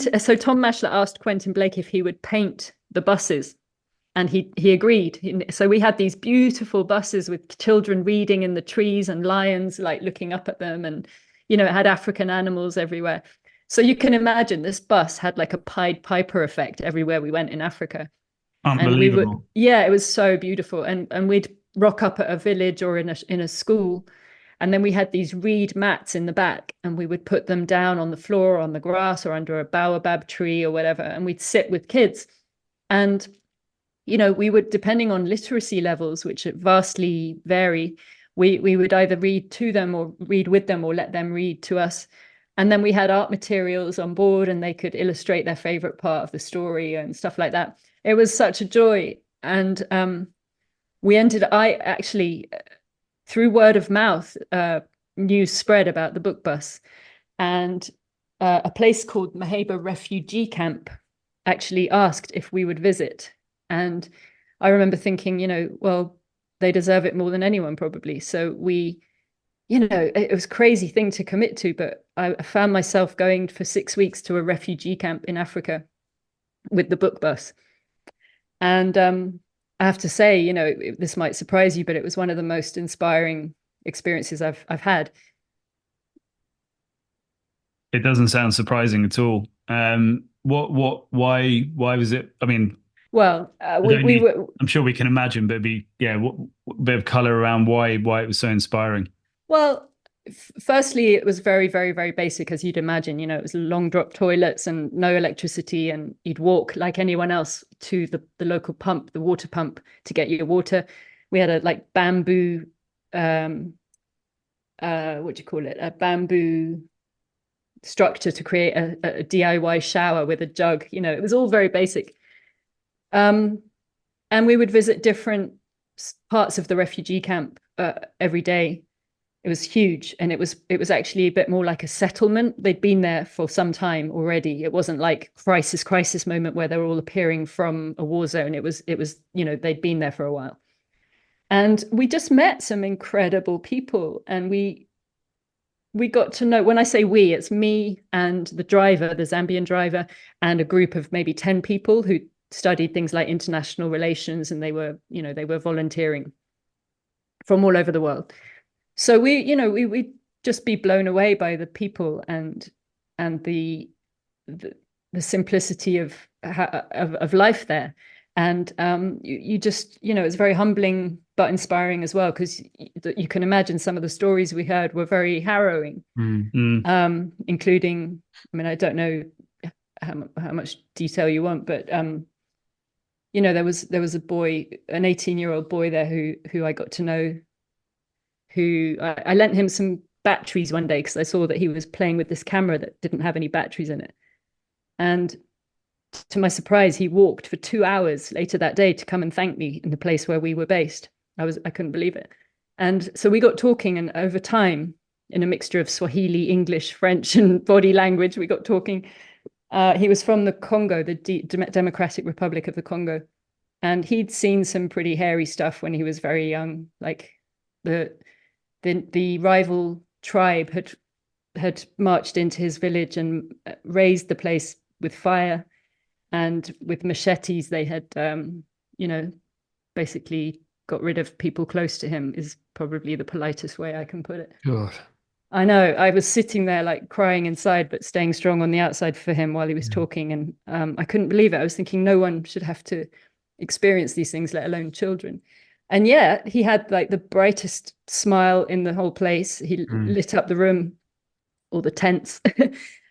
Mashler asked Quentin Blake if he would paint the buses, and he agreed. So we had these beautiful buses with children reading in the trees and lions like looking up at them, and it had African animals everywhere. So you can imagine this bus had like a Pied Piper effect everywhere we went in Africa. Unbelievable. It was so beautiful. And we'd rock up at a village or in a school, and then we had these reed mats in the back, and we would put them down on the floor, on the grass, or under a baobab tree or whatever, and we'd sit with kids. And we would, depending on literacy levels, which vastly vary, we would either read to them or read with them or let them read to us. And then we had art materials on board, and they could illustrate their favorite part of the story and stuff like that. It was such a joy. And I actually, through word of mouth, news spread about the book bus, and a place called Maheba refugee camp actually asked if we would visit. And I remember thinking, well, they deserve it more than anyone probably. So we, it was a crazy thing to commit to, but I found myself going for 6 weeks to a refugee camp in Africa with the book bus. And I have to say, this might surprise you, but it was one of the most inspiring experiences I've had. It doesn't sound surprising at all. Why was it? I mean, well, we were. I'm sure we can imagine, but what bit of color around why it was so inspiring. Well, firstly, it was very, very, very basic, as you'd imagine. It was long drop toilets and no electricity, and you'd walk like anyone else to the local pump, the water pump, to get your water. We had a bamboo, what do you call it? A bamboo structure to create a DIY shower with a jug. It was all very basic. And we would visit different parts of the refugee camp every day. It was huge, and it was actually a bit more like a settlement. They'd been there for some time already. It wasn't like crisis moment where they were all appearing from a war zone. It was they'd been there for a while, and we just met some incredible people, and we got to know. When I say we, it's me and the driver, the Zambian driver, and a group of maybe 10 people who studied things like international relations, and they were volunteering from all over the world. So we just be blown away by the people and the simplicity of life there. And you just, it's very humbling but inspiring as well, because you can imagine some of the stories we heard were very harrowing, including, I mean, I don't know how much detail you want, but there was a boy, an 18-year-old boy there who I got to know, who I lent him some batteries one day because I saw that he was playing with this camera that didn't have any batteries in it. And to my surprise, he walked for 2 hours later that day to come and thank me in the place where we were based. I couldn't believe it. And so we got talking, and over time, in a mixture of Swahili, English, French, and body language, we got talking. He was from the Congo, the Democratic Republic of the Congo. And he'd seen some pretty hairy stuff when he was very young, like the rival tribe had marched into his village and razed the place with fire, and with machetes they had basically got rid of people close to him, is probably the politest way I can put it. God. I know. I was sitting there like crying inside but staying strong on the outside for him while he was talking, and I couldn't believe it. I was thinking no one should have to experience these things, let alone children. And yet he had like the brightest smile in the whole place. He lit up the room, or the tents.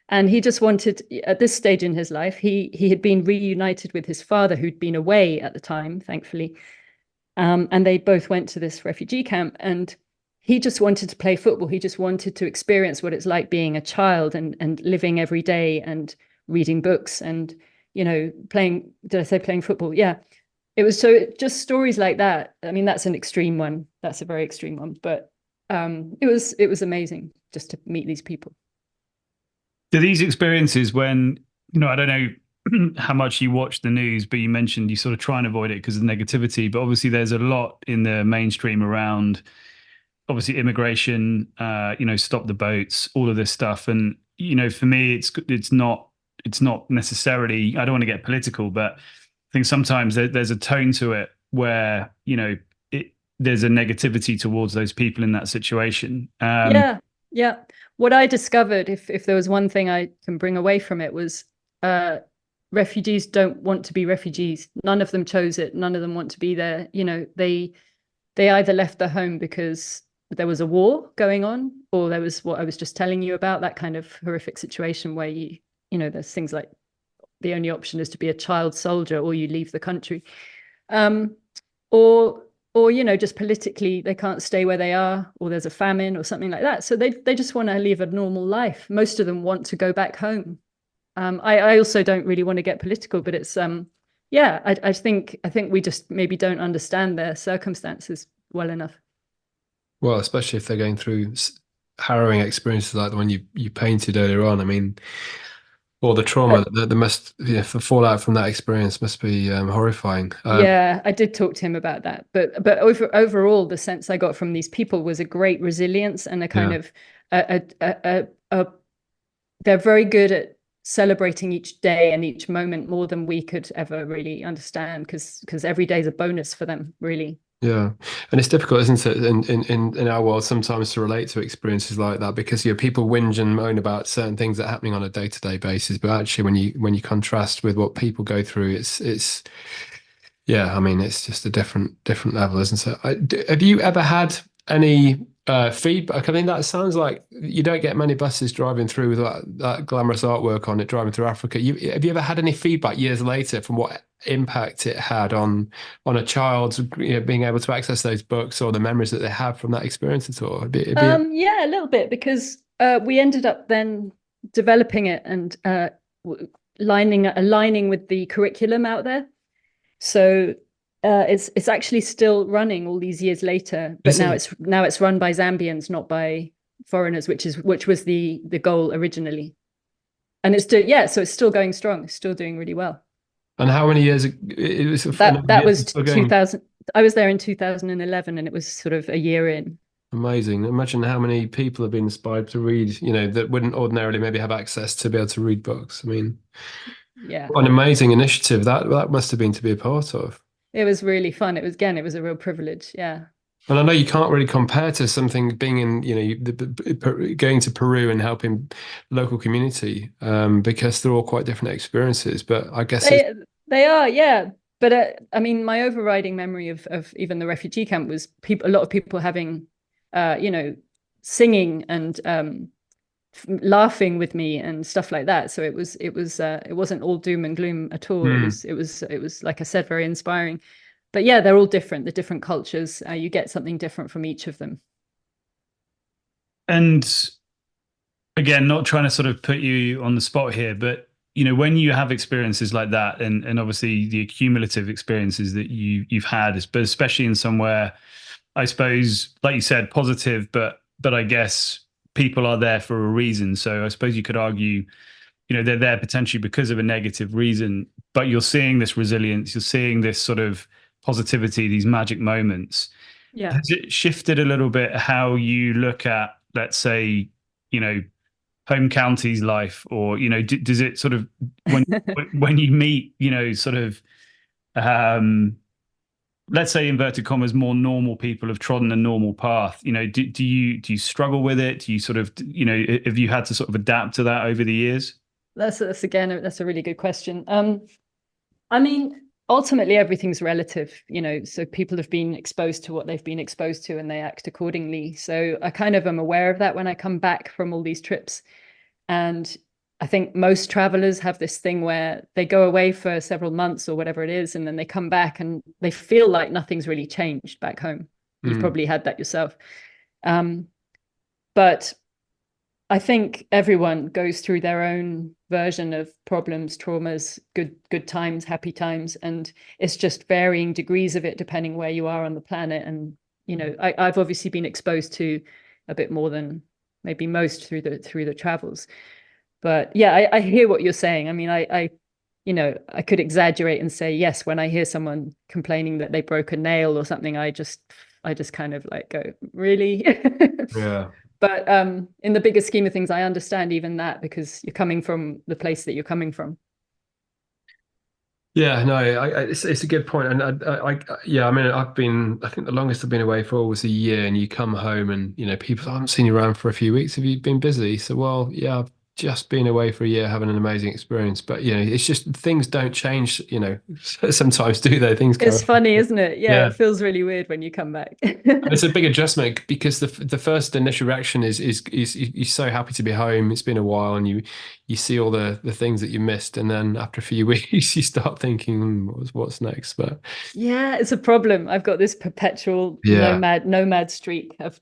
And he just wanted, at this stage in his life, he had been reunited with his father, who'd been away at the time, thankfully. And they both went to this refugee camp, and he just wanted to play football. He just wanted to experience what it's like being a child and living every day and reading books and, playing, did I say playing football? Yeah. It was just stories like that. I mean, that's an extreme one. That's a very extreme one, but it was amazing just to meet these people. Do these experiences, when, I don't know how much you watch the news, but you mentioned you sort of try and avoid it because of negativity, but obviously there's a lot in the mainstream around, obviously, immigration, stop the boats, all of this stuff. And, for me, it's not necessarily, I don't want to get political, but I think sometimes there's a tone to it where, there's a negativity towards those people in that situation. Yeah. What I discovered, if there was one thing I can bring away from it, was refugees don't want to be refugees. None of them chose it. None of them want to be there. They either left their home because there was a war going on, or there was what I was just telling you about, that kind of horrific situation where there's things like the only option is to be a child soldier, or you leave the country, or just politically they can't stay where they are, or there's a famine or something like that. So they just want to live a normal life. Most of them want to go back home. I also don't really want to get political, but it's yeah, I think we just maybe don't understand their circumstances well enough. Well, especially if they're going through harrowing experiences like the one you painted earlier on. I mean, or the trauma that must, the fallout from that experience must be horrifying. Yeah, I did talk to him about that, but overall, the sense I got from these people was a great resilience and a kind of they're very good at celebrating each day and each moment more than we could ever really understand, because every day is a bonus for them, really. Yeah, and it's difficult, isn't it, in our world sometimes to relate to experiences like that, because people whinge and moan about certain things that are happening on a day-to-day basis, but actually when you contrast with what people go through, it's yeah, I mean, it's just a different level, isn't it? Have you ever had any feedback? I mean, that sounds like you don't get many buses driving through with that glamorous artwork on it, driving through Africa. Have you ever had any feedback years later from what impact it had on a child's being able to access those books, or the memories that they have from that experience at all? Yeah, a little bit, because we ended up then developing it and aligning with the curriculum out there. So it's actually still running all these years later, but now it's run by Zambians, not by foreigners, which was the goal originally. And it's so it's still going strong. It's still doing really well. And how many years it was? That was 2000. I was there in 2011, and it was sort of a year in. Amazing. Imagine how many people have been inspired to read, that wouldn't ordinarily maybe have access to be able to read books. I mean, yeah, what an amazing initiative that must have been to be a part of. It was really fun. It was a real privilege. Yeah. And I know you can't really compare to something being in, going to Peru and helping local community, because they're all quite different experiences. But I guess they are, yeah. But I mean, my overriding memory of even the refugee camp was a lot of people having, singing and laughing with me and stuff like that. So it wasn't all doom and gloom at all. It was like I said, very inspiring. But yeah, they're all different. The different cultures, you get something different from each of them. And again, not trying to sort of put you on the spot here, but when you have experiences like that, and obviously the accumulative experiences that you've had, but especially in somewhere, I suppose, like you said, positive, but I guess people are there for a reason. So I suppose you could argue, they're there potentially because of a negative reason, but you're seeing this resilience, you're seeing this sort of positivity, these magic moments. Yeah. Has it shifted a little bit how you look at, let's say, home county's life, or does it sort of when you meet sort of let's say, inverted commas, more normal people have trodden a normal path, do you struggle with it? Do you sort of have you had to sort of adapt to that over the years? That's a really good question. I mean, ultimately everything's relative, so people have been exposed to what they've been exposed to and they act accordingly. So I kind of am aware of that when I come back from all these trips. And I think most travelers have this thing where they go away for several months or whatever it is, and then they come back and they feel like nothing's really changed back home. You've probably had that yourself. But I think everyone goes through their own version of problems, traumas, good times, happy times, and it's just varying degrees of it depending where you are on the planet. And I've obviously been exposed to a bit more than maybe most through the travels. But yeah, I hear what you're saying. I mean, I could exaggerate and say, yes, when I hear someone complaining that they broke a nail or something, I just kind of like go, really? Yeah. But in the bigger scheme of things, I understand even that, because you're coming from the place that you're coming from. Yeah, no, it's a good point. And I mean, I think the longest I've been away for was a year, and you come home and, people, I haven't seen you around for a few weeks. Have you been busy? So, well, yeah, I've just been away for a year, having an amazing experience. But, it's just things don't change, sometimes, do they? It's funny, isn't it? Yeah, it feels really weird when you come back. And it's a big adjustment, because the first initial reaction is you're so happy to be home. It's been a while, and you see all the things that you missed, and then after a few weeks you start thinking, what's next? But yeah, it's a problem. I've got this perpetual nomad streak of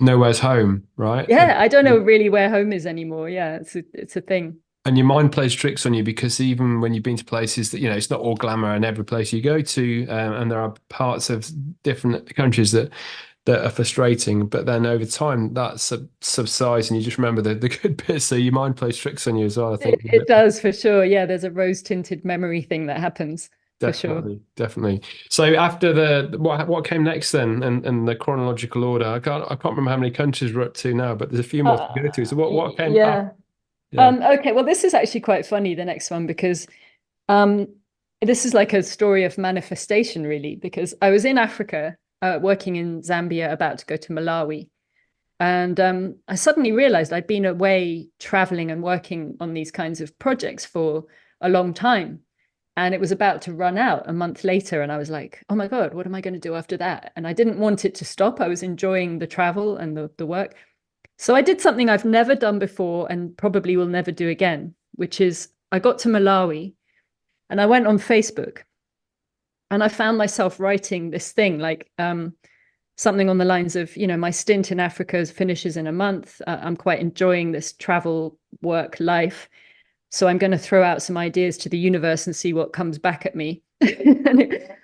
nowhere's home, right? Yeah, I don't know really where home is anymore. Yeah, it's a thing. And your mind plays tricks on you, because even when you've been to places that, it's not all glamour in every place you go to, and there are parts of different countries that are frustrating, but then over time that subsides and you just remember the good bits. So your mind plays tricks on you as well, I think. It does, for sure. Yeah, there's a rose-tinted memory thing that happens, for sure. Definitely. So after what came next then, and the chronological order, I can't remember how many countries we're up to now, but there's a few more to go to. So what came yeah. after? Yeah. Okay, well, this is actually quite funny, the next one, because this is like a story of manifestation, really, because I was in Africa, working in Zambia, about to go to Malawi. And I suddenly realized I'd been away traveling and working on these kinds of projects for a long time. And it was about to run out a month later. And I was like, oh my God, what am I going to do after that? And I didn't want it to stop. I was enjoying the travel and the work. So I did something I've never done before and probably will never do again, which is I got to Malawi and I went on Facebook and I found myself writing this thing like something on the lines of, my stint in Africa finishes in a month. I'm quite enjoying this travel work life. So I'm going to throw out some ideas to the universe and see what comes back at me.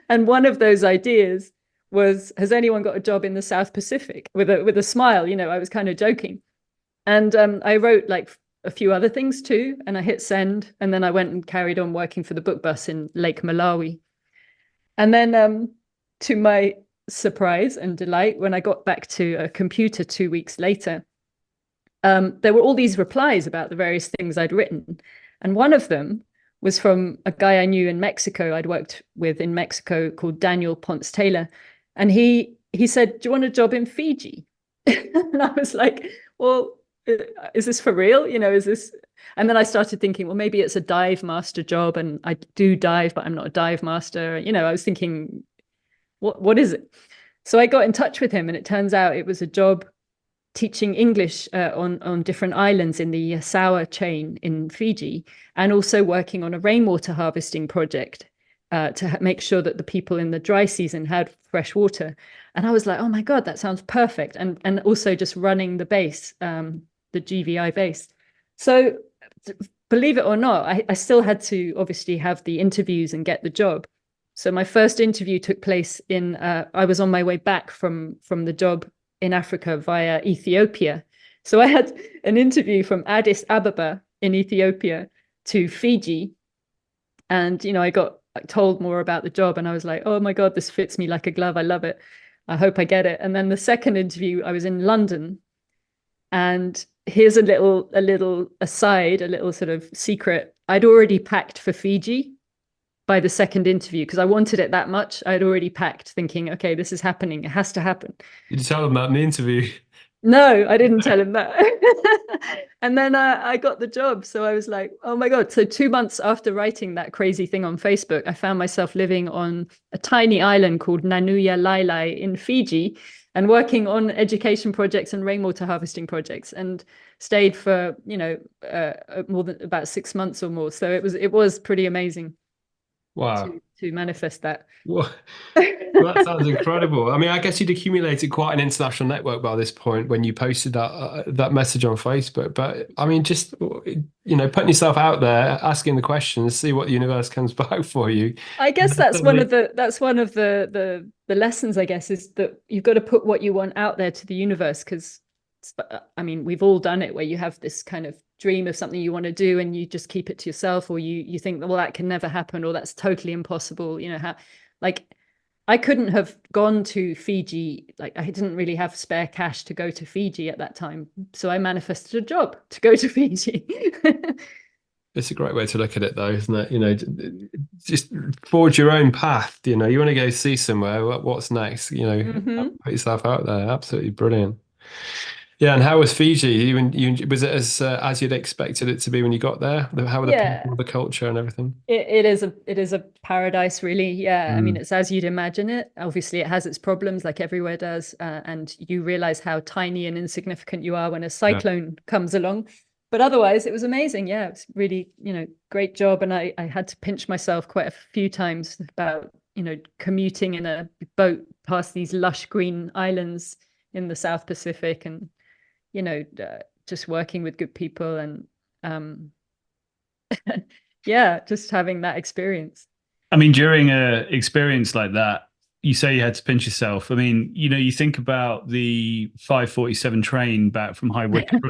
And one of those ideas was, has anyone got a job in the South Pacific? With a smile, I was kind of joking. And I wrote like a few other things too, and I hit send, and then I went and carried on working for the book bus in Lake Malawi. And then to my surprise and delight, when I got back to a computer 2 weeks later, there were all these replies about the various things I'd written. And one of them was from a guy I knew in Mexico, I'd worked with in Mexico, called Daniel Ponce Taylor. And he said, do you want a job in Fiji? And I was like, well, is this for real? Is this? And then I started thinking, well, maybe it's a dive master job, and I do dive, but I'm not a dive master. I was thinking, what is it? So I got in touch with him, and it turns out it was a job teaching English on different islands in the Yasawa chain in Fiji, and also working on a rainwater harvesting project to make sure that the people in the dry season had fresh water. And I was like, oh my God, that sounds perfect. And also just running the base, the GVI base. So believe it or not, I still had to obviously have the interviews and get the job. So my first interview took place I was on my way back from the job in Africa via Ethiopia. So I had an interview from Addis Ababa in Ethiopia to Fiji. And, I got told more about the job, and I was like, oh my God, this fits me like a glove. I love it. I hope I get it. And then the second interview, I was in London. And here's a little aside, a little sort of secret. I'd already packed for Fiji by the second interview because I wanted it that much. I'd already packed, thinking, okay, this is happening. It has to happen. Did you tell them that in the interview? No, I didn't tell him that. And then I got the job. So I was like, oh my God. So 2 months after writing that crazy thing on Facebook, I found myself living on a tiny island called Nanuya Lailai in Fiji and working on education projects and rainwater harvesting projects, and stayed for, more than about 6 months or more. So it was pretty amazing. Wow. To manifest that. Well, that sounds incredible. I mean, I guess you'd accumulated quite an international network by this point when you posted that message on Facebook. But I mean, just putting yourself out there, asking the questions, see what the universe comes back for you. I guess that's one of the lessons, I guess, is that you've got to put what you want out there to the universe, because I mean, we've all done it, where you have this kind of dream of something you want to do and you just keep it to yourself, or you think, well, that can never happen, or that's totally impossible. Like I couldn't have gone to Fiji. Like I didn't really have spare cash to go to Fiji at that time. So I manifested a job to go to Fiji. It's a great way to look at it, though, isn't it? Just forge your own path. You want to go see somewhere. What's next? Put yourself out there. Absolutely brilliant. Yeah, and how was Fiji? Was it as you'd expected it to be when you got there? How were the people, the culture, and everything? It is a paradise, really. Yeah, I mean, it's as you'd imagine it. Obviously, it has its problems, like everywhere does, and you realize how tiny and insignificant you are when a cyclone comes along. But otherwise, it was amazing. Yeah, it's really, great job, and I had to pinch myself quite a few times about commuting in a boat past these lush green islands in the South Pacific, and just working with good people, and yeah, just having that experience. I mean, during a experience like that, you say you had to pinch yourself. I mean, you think about the 5:47 train back from High Wycombe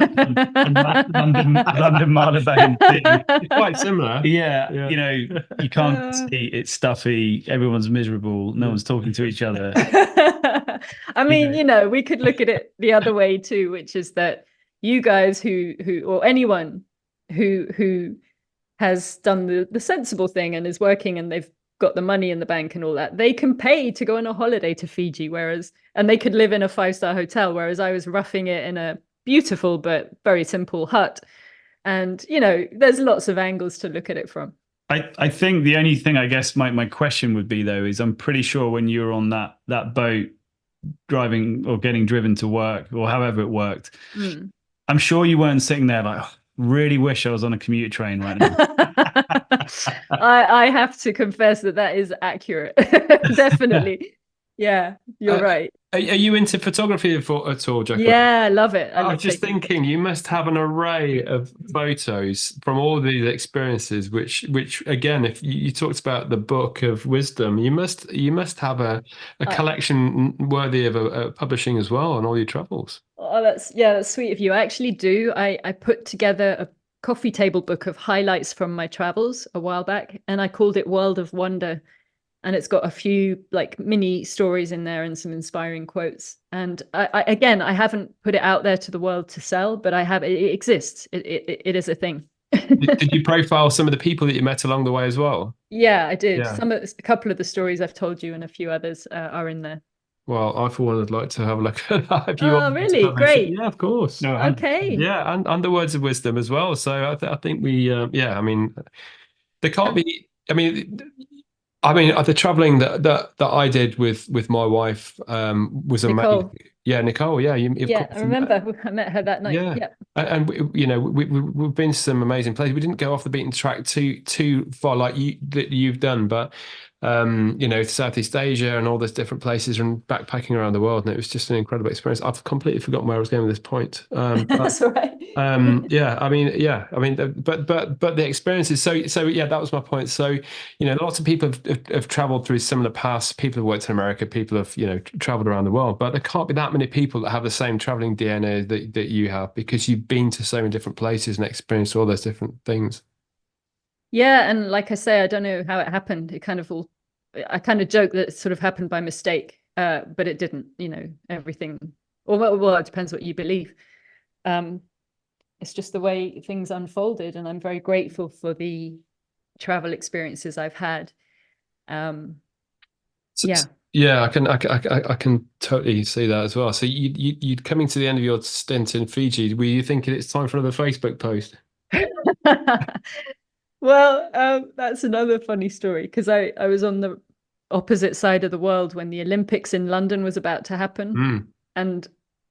and London Marylebone. It's quite similar. Yeah, Yeah. you can't see, it's stuffy, everyone's miserable, no one's talking to each other. I mean, we could look at it the other way too, which is that you guys who or anyone who has done the sensible thing and is working and they've got the money in the bank and all that, they can pay to go on a holiday to Fiji, and they could live in a 5-star hotel, whereas I was roughing it in a beautiful but very simple hut. And there's lots of angles to look at it from. I think the only thing, I guess, my question would be, though, is I'm pretty sure when you were on that boat driving or getting driven to work or however it worked, I'm sure you weren't sitting there like, oh, really wish I was on a commuter train right now. I have to confess that is accurate. Definitely. Yeah, you're right. Are you into photography at all, Jacqueline? Yeah, I love it. I was just thinking, you must have an array of photos from all these experiences, which again, if you talked about the book of wisdom, you must have a collection worthy of a publishing as well on all your travels. Oh, that's sweet of you. I actually do. I put together a coffee table book of highlights from my travels a while back, and I called it World of Wonder. And it's got a few like mini stories in there and some inspiring quotes. And I haven't put it out there to the world to sell, but it exists. It is a thing. Did you profile some of the people that you met along the way as well? Yeah, I did. Yeah. A couple of the stories I've told you and a few others are in there. Well, I for one would like to have a look at that. If you really? Great. Yeah, of course. No, okay. Yeah, and the words of wisdom as well. So I think we, I mean, there can't be. I mean, the traveling that I did with my wife was amazing. Yeah, Nicole. Yeah, I remember I met her that night. Yeah. And we've been to some amazing places. We didn't go off the beaten track too far like you've done, but Southeast Asia and all those different places and backpacking around the world, and it was just an incredible experience. I've completely forgotten where I was going with this point. That's all right. But the experiences. So yeah, that was my point. So lots of people have traveled through similar paths. People have worked in America. People have traveled around the world. But there can't be that many people that have the same traveling DNA that you have, because you've been to so many different places and experienced all those different things. Yeah, and like I say, I don't know how it happened. I kind of joke that it sort of happened by mistake, but it didn't. Everything. Well, it depends what you believe. It's just the way things unfolded, and I'm very grateful for the travel experiences I've had. Yeah, I can totally see that as well. So you coming to the end of your stint in Fiji, were you thinking it's time for another Facebook post? Well, that's another funny story, because I was on the opposite side of the world when the Olympics in London was about to happen. And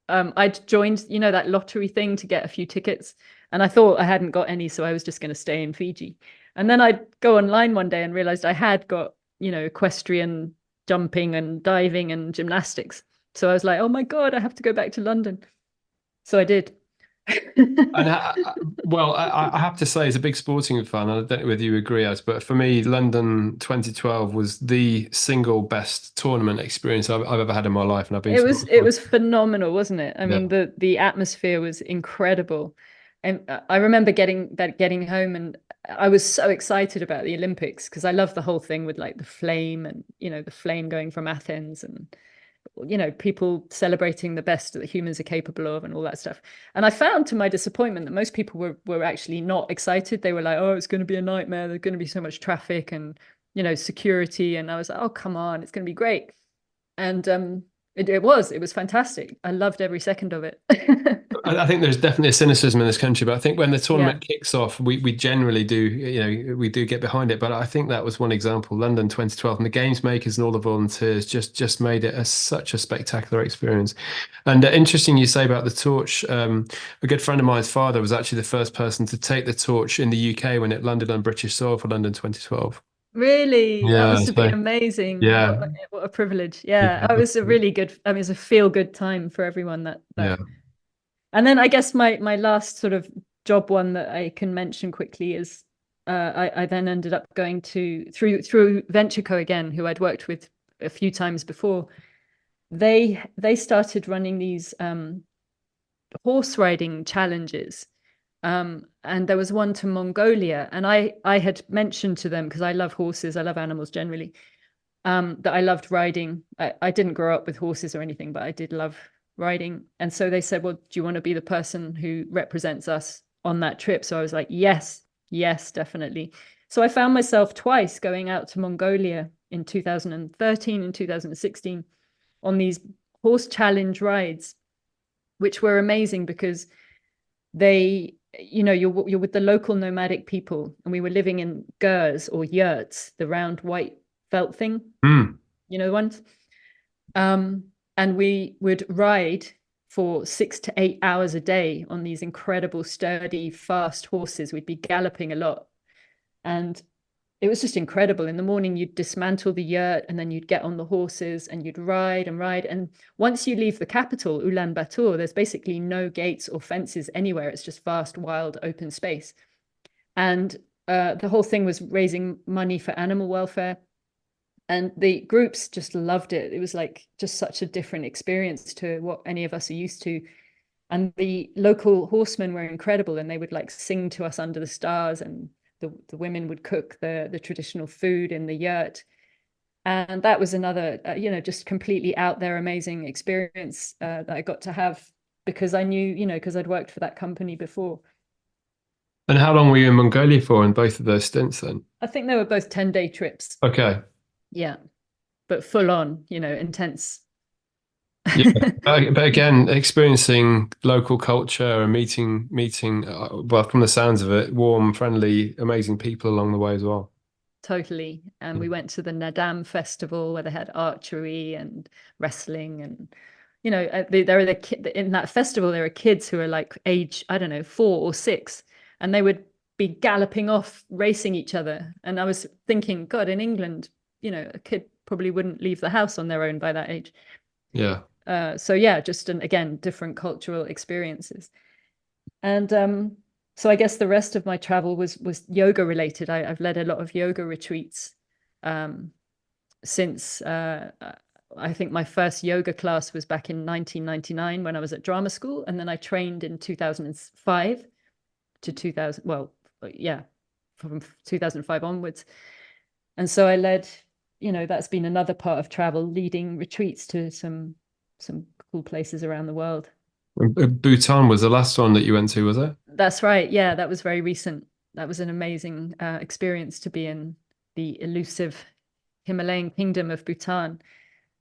I'd joined, that lottery thing to get a few tickets. And I thought I hadn't got any, so I was just going to stay in Fiji. And then I'd go online one day and realized I had got, equestrian jumping and diving and gymnastics. So I was like, oh my God, I have to go back to London. So I did. And I have to say, as a big sporting fan, I don't know whether you agree, but for me, London 2012 was the single best tournament experience I've ever had in my life, and I've been. It was phenomenal, wasn't it? I mean, the atmosphere was incredible, and I remember getting home, and I was so excited about the Olympics because I love the whole thing with like the flame and the flame going from Athens and people celebrating the best that humans are capable of and all that stuff. And I found, to my disappointment, that most people were actually not excited. They were like, oh, it's going to be a nightmare. There's going to be so much traffic and, security. And I was like, oh, come on, it's going to be great. And it was fantastic. I loved every second of it. I think there's definitely a cynicism in this country, but I think when the tournament kicks off, we generally do, we do get behind it. But I think that was one example, London 2012, and the games makers and all the volunteers just made it such a spectacular experience. And interesting you say about the torch. A good friend of mine's father was actually the first person to take the torch in the UK when it landed on British soil for London 2012. Really? Yeah, that must have been amazing. Yeah. What a privilege. Yeah. It was a really good, it was a feel good time for everyone that. And then I guess my last sort of job one that I can mention quickly is I then ended up going through VentureCo again, who I'd worked with a few times before. They started running these horse riding challenges. And there was one to Mongolia, and I had mentioned to them, because I love horses, I love animals generally, that I loved riding. I didn't grow up with horses or anything, but I did love riding. And so they said, well, do you want to be the person who represents us on that trip? So I was like, yes, definitely. So I found myself twice going out to Mongolia in 2013 and 2016 on these horse challenge rides, which were amazing because they, you're with the local nomadic people, and we were living in gers or yurts, the round white felt thing, the ones. And we would ride for 6 to 8 hours a day on these incredible, sturdy, fast horses. We'd be galloping a lot. And it was just incredible. In the morning, you'd dismantle the yurt, and then you'd get on the horses and you'd ride and ride. And once you leave the capital, Ulaanbaatar, there's basically no gates or fences anywhere. It's just vast, wild, open space. And the whole thing was raising money for animal welfare. And the groups just loved it. It was like just such a different experience to what any of us are used to. And the local horsemen were incredible, and they would like sing to us under the stars, and the women would cook the traditional food in the yurt. And that was another, just completely out there, amazing experience that I got to have, because I knew, because I'd worked for that company before. And how long were you in Mongolia for in both of those stints then? I think they were both 10-day trips. Okay. Yeah, but full on, intense. Yeah, but again, experiencing local culture and meeting, well, from the sounds of it, warm, friendly, amazing people along the way as well. Totally. And we went to the Nadam festival where they had archery and wrestling, and there are in that festival there are kids who are like age, I don't know, 4 or 6, and they would be galloping off racing each other. And I was thinking, God, in England, a kid probably wouldn't leave the house on their own by that age. Yeah. So yeah, just again, different cultural experiences. And so I guess the rest of my travel was yoga related. I've led a lot of yoga retreats since I think my first yoga class was back in 1999 when I was at drama school, and then I trained in 2005 to 2000. Well, yeah, from 2005 onwards. And so I led, that's been another part of travel, leading retreats to some cool places around the world. Bhutan was the last one that you went to, was it? That's right. Yeah, that was very recent. That was an amazing experience to be in the elusive Himalayan kingdom of Bhutan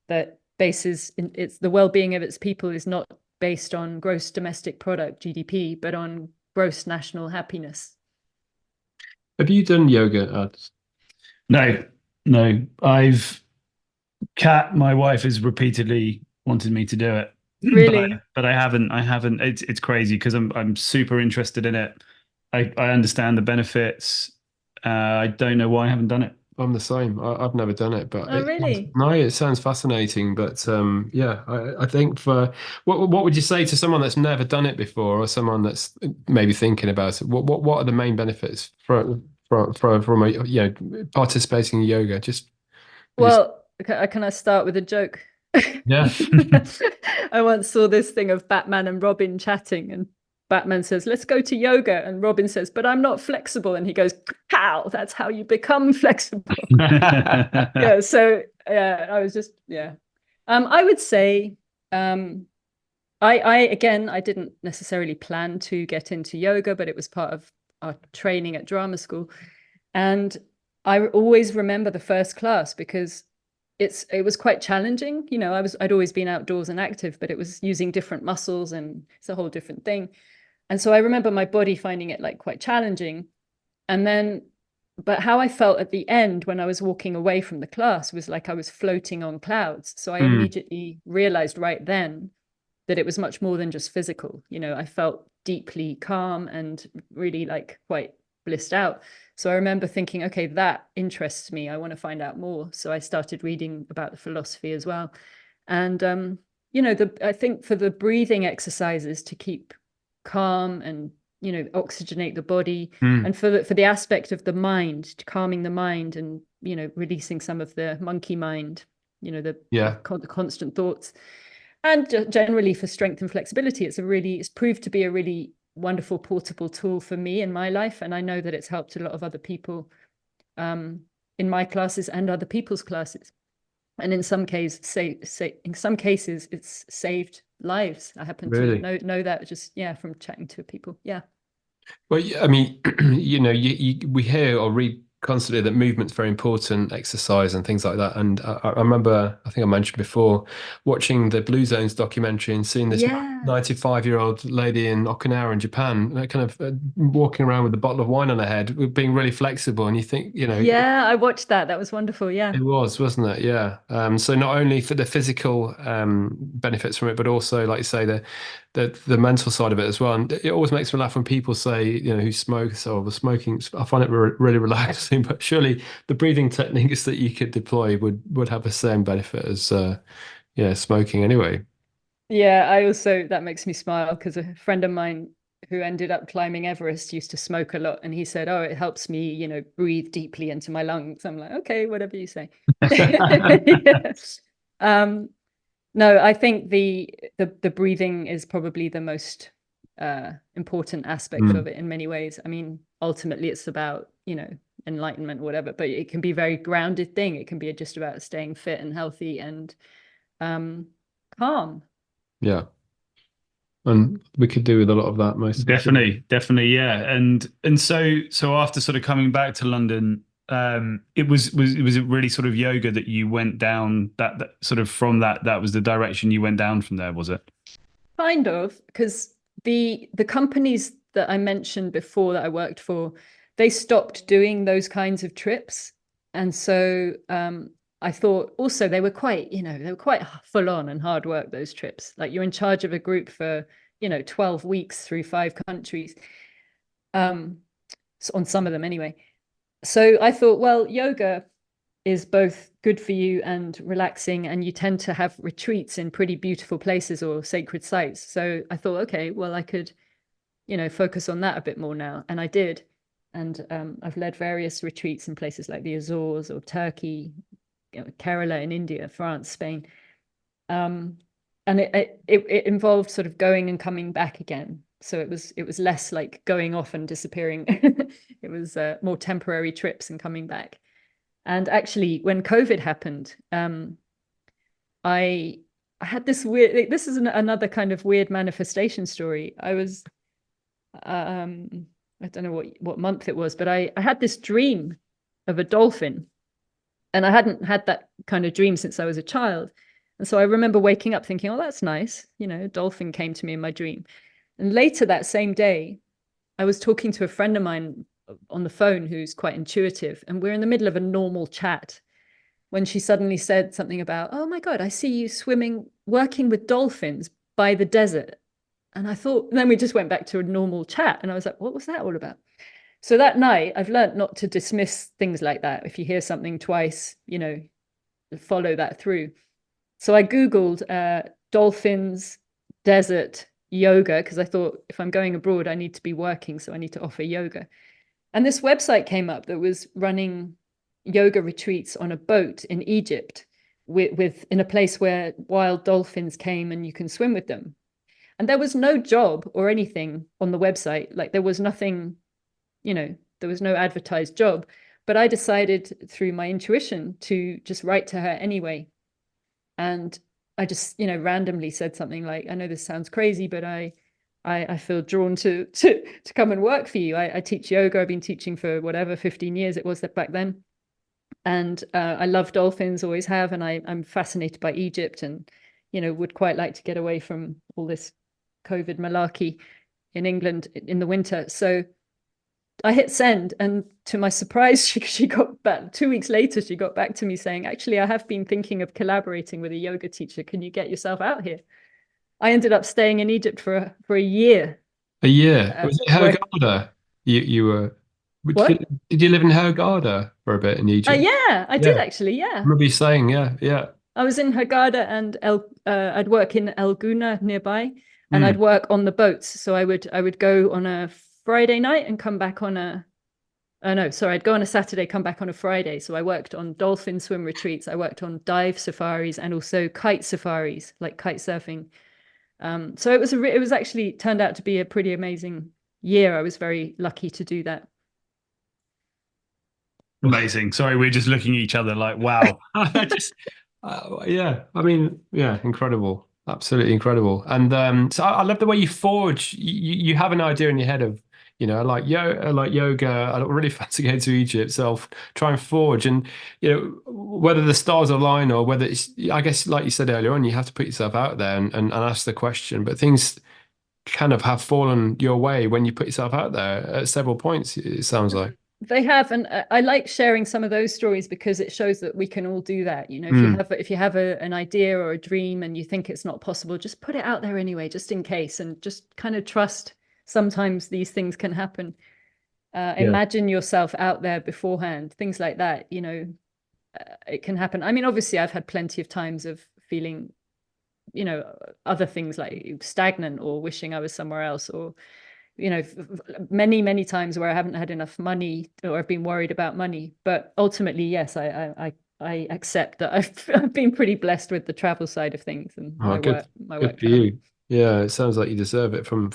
that bases it's the well-being of its people is not based on gross domestic product, GDP, but on gross national happiness. Have you done yoga, Ad? No. My wife has repeatedly wanted me to do it. Really? But I haven't. It's crazy because I'm super interested in it. I understand the benefits. I don't know why I haven't done it. I'm the same. I've never done it, but really? It sounds fascinating. But yeah, I think for what would you say to someone that's never done it before, or someone that's maybe thinking about it? What are the main benefits from participating in yoga? Well, can I start with a joke? Yeah. I once saw this thing of Batman and Robin chatting, and Batman says, "Let's go to yoga," and Robin says, "But I'm not flexible," and he goes, "How? That's how you become flexible." Yeah. So yeah, I was just I would say I didn't necessarily plan to get into yoga, but it was part of our training at drama school, and I always remember the first class because it was quite challenging. I'd always been outdoors and active, but it was using different muscles, and it's a whole different thing. And so I remember my body finding it like quite challenging. But how I felt at the end when I was walking away from the class was like I was floating on clouds. So I immediately realized right then that it was much more than just physical. I felt deeply calm and really like quite blissed out. So I remember thinking, okay, that interests me. I want to find out more. So I started reading about the philosophy as well. And, I think for the breathing exercises to keep calm and oxygenate the body, Mm. and for the aspect of the mind, calming the mind, and releasing some of the monkey mind, the constant thoughts, and generally for strength and flexibility. It's proved to be a really wonderful portable tool for me in my life, and I know that it's helped a lot of other people in my classes and other people's classes. And in some cases, it's saved lives. I happen Really? to know that just from chatting to people. Yeah. Well, I mean, we hear or read constantly that movement's very important, exercise and things like that. And I remember, I think I mentioned before, watching the Blue Zones documentary and seeing this 95-year-old lady in Okinawa in Japan, kind of walking around with a bottle of wine on her head, being really flexible. And you think, Yeah, I watched that. That was wonderful. Yeah. It was, wasn't it? Yeah. So not only for the physical benefits from it, but also, like you say, the mental side of it as well. And it always makes me laugh when people say, who smoke, so the smoking, I find it really relaxing, but surely the breathing techniques that you could deploy would have the same benefit as smoking anyway. Yeah, that makes me smile, because a friend of mine who ended up climbing Everest used to smoke a lot, and he said, "Oh, it helps me, breathe deeply into my lungs." I'm like, okay, whatever you say. Yes. No, I think the breathing is probably the most important aspect of it in many ways. I mean, ultimately it's about, enlightenment, whatever, but it can be a very grounded thing. It can be just about staying fit and healthy and calm. Yeah. And we could do with a lot of that most. Definitely, yeah. And so after sort of coming back to London, was it really sort of yoga that you went down, that sort of from that was the direction you went down from there, was it? Kind of, because the companies that I mentioned before that I worked for, they stopped doing those kinds of trips. And so I thought also they were quite full on and hard work, those trips. Like, you're in charge of a group for 12 weeks through 5 countries, on some of them anyway. So I thought, well, yoga is both good for you and relaxing, and you tend to have retreats in pretty beautiful places or sacred sites. So I thought, okay, well, I could focus on that a bit more now, and I did. And I've led various retreats in places like the Azores or Turkey, Kerala in India, France, Spain. And it involved sort of going and coming back again. So it was less like going off and disappearing. It was more temporary trips and coming back. And actually, when COVID happened, I had this weird. This is another kind of weird manifestation story. I was, I don't know what month it was, but I had this dream of a dolphin, and I hadn't had that kind of dream since I was a child. And so I remember waking up thinking, oh, that's nice. A dolphin came to me in my dream. And later that same day, I was talking to a friend of mine on the phone who's quite intuitive, and we're in the middle of a normal chat when she suddenly said something about, oh my God, I see you working with dolphins by the desert. And I thought, and then we just went back to a normal chat, and I was like, what was that all about? So that night, I've learned not to dismiss things like that. If you hear something twice, follow that through. So I Googled dolphins, desert, yoga, because I thought, if I'm going abroad, I need to be working, so I need to offer yoga. And this website came up that was running yoga retreats on a boat in Egypt, in a place where wild dolphins came and you can swim with them. And there was no job or anything on the website. Like, there was nothing, there was no advertised job. But I decided through my intuition to just write to her anyway. And I just, randomly said something like, I know this sounds crazy, but I feel drawn to come and work for you. I teach yoga. I've been teaching for 15 years it was back then. And I love dolphins, always have. And I'm fascinated by Egypt, and, would quite like to get away from all this COVID malarkey in England in the winter. So I hit send, and to my surprise, she got back 2 weeks later. She got back to me saying, actually, I have been thinking of collaborating with a yoga teacher. Can you get yourself out here? I ended up staying in Egypt for a year. A year? Was it Hurghada? You were. Did you live in Hurghada for a bit in Egypt? Yeah, I did actually. Yeah, I remember you saying, yeah. I was in Hurghada, and I'd work in El Guna nearby, and I'd work on the boats. So I would go on a Friday night and come back on a, oh no, sorry, I'd go on a Saturday, come back on a Friday. So I worked on dolphin swim retreats, I worked on dive safaris, and also kite safaris, like kite surfing. So it was actually turned out to be a pretty amazing year. I was very lucky to do that. Amazing. Sorry, we're just looking at each other like, wow. Just yeah, I mean, yeah, incredible, absolutely incredible. And so I love the way you forge. You have an idea in your head of, I like yoga. I don't really fancy going to Egypt, so I'll try and forge. And whether the stars align or whether it's, I guess, like you said earlier on, you have to put yourself out there and ask the question. But things kind of have fallen your way when you put yourself out there at several points, it sounds like. They have, and I like sharing some of those stories because it shows that we can all do that. If you have an idea or a dream and you think it's not possible, just put it out there anyway, just in case, and just kind of trust sometimes these things can happen. Imagine yourself out there beforehand, things like that. It can happen. I mean, obviously, I've had plenty of times of feeling, other things like stagnant or wishing I was somewhere else, or many times where I haven't had enough money or I've been worried about money. But ultimately, yes, I accept that I've been pretty blessed with the travel side of things and my work for you. Yeah, it sounds like you deserve it from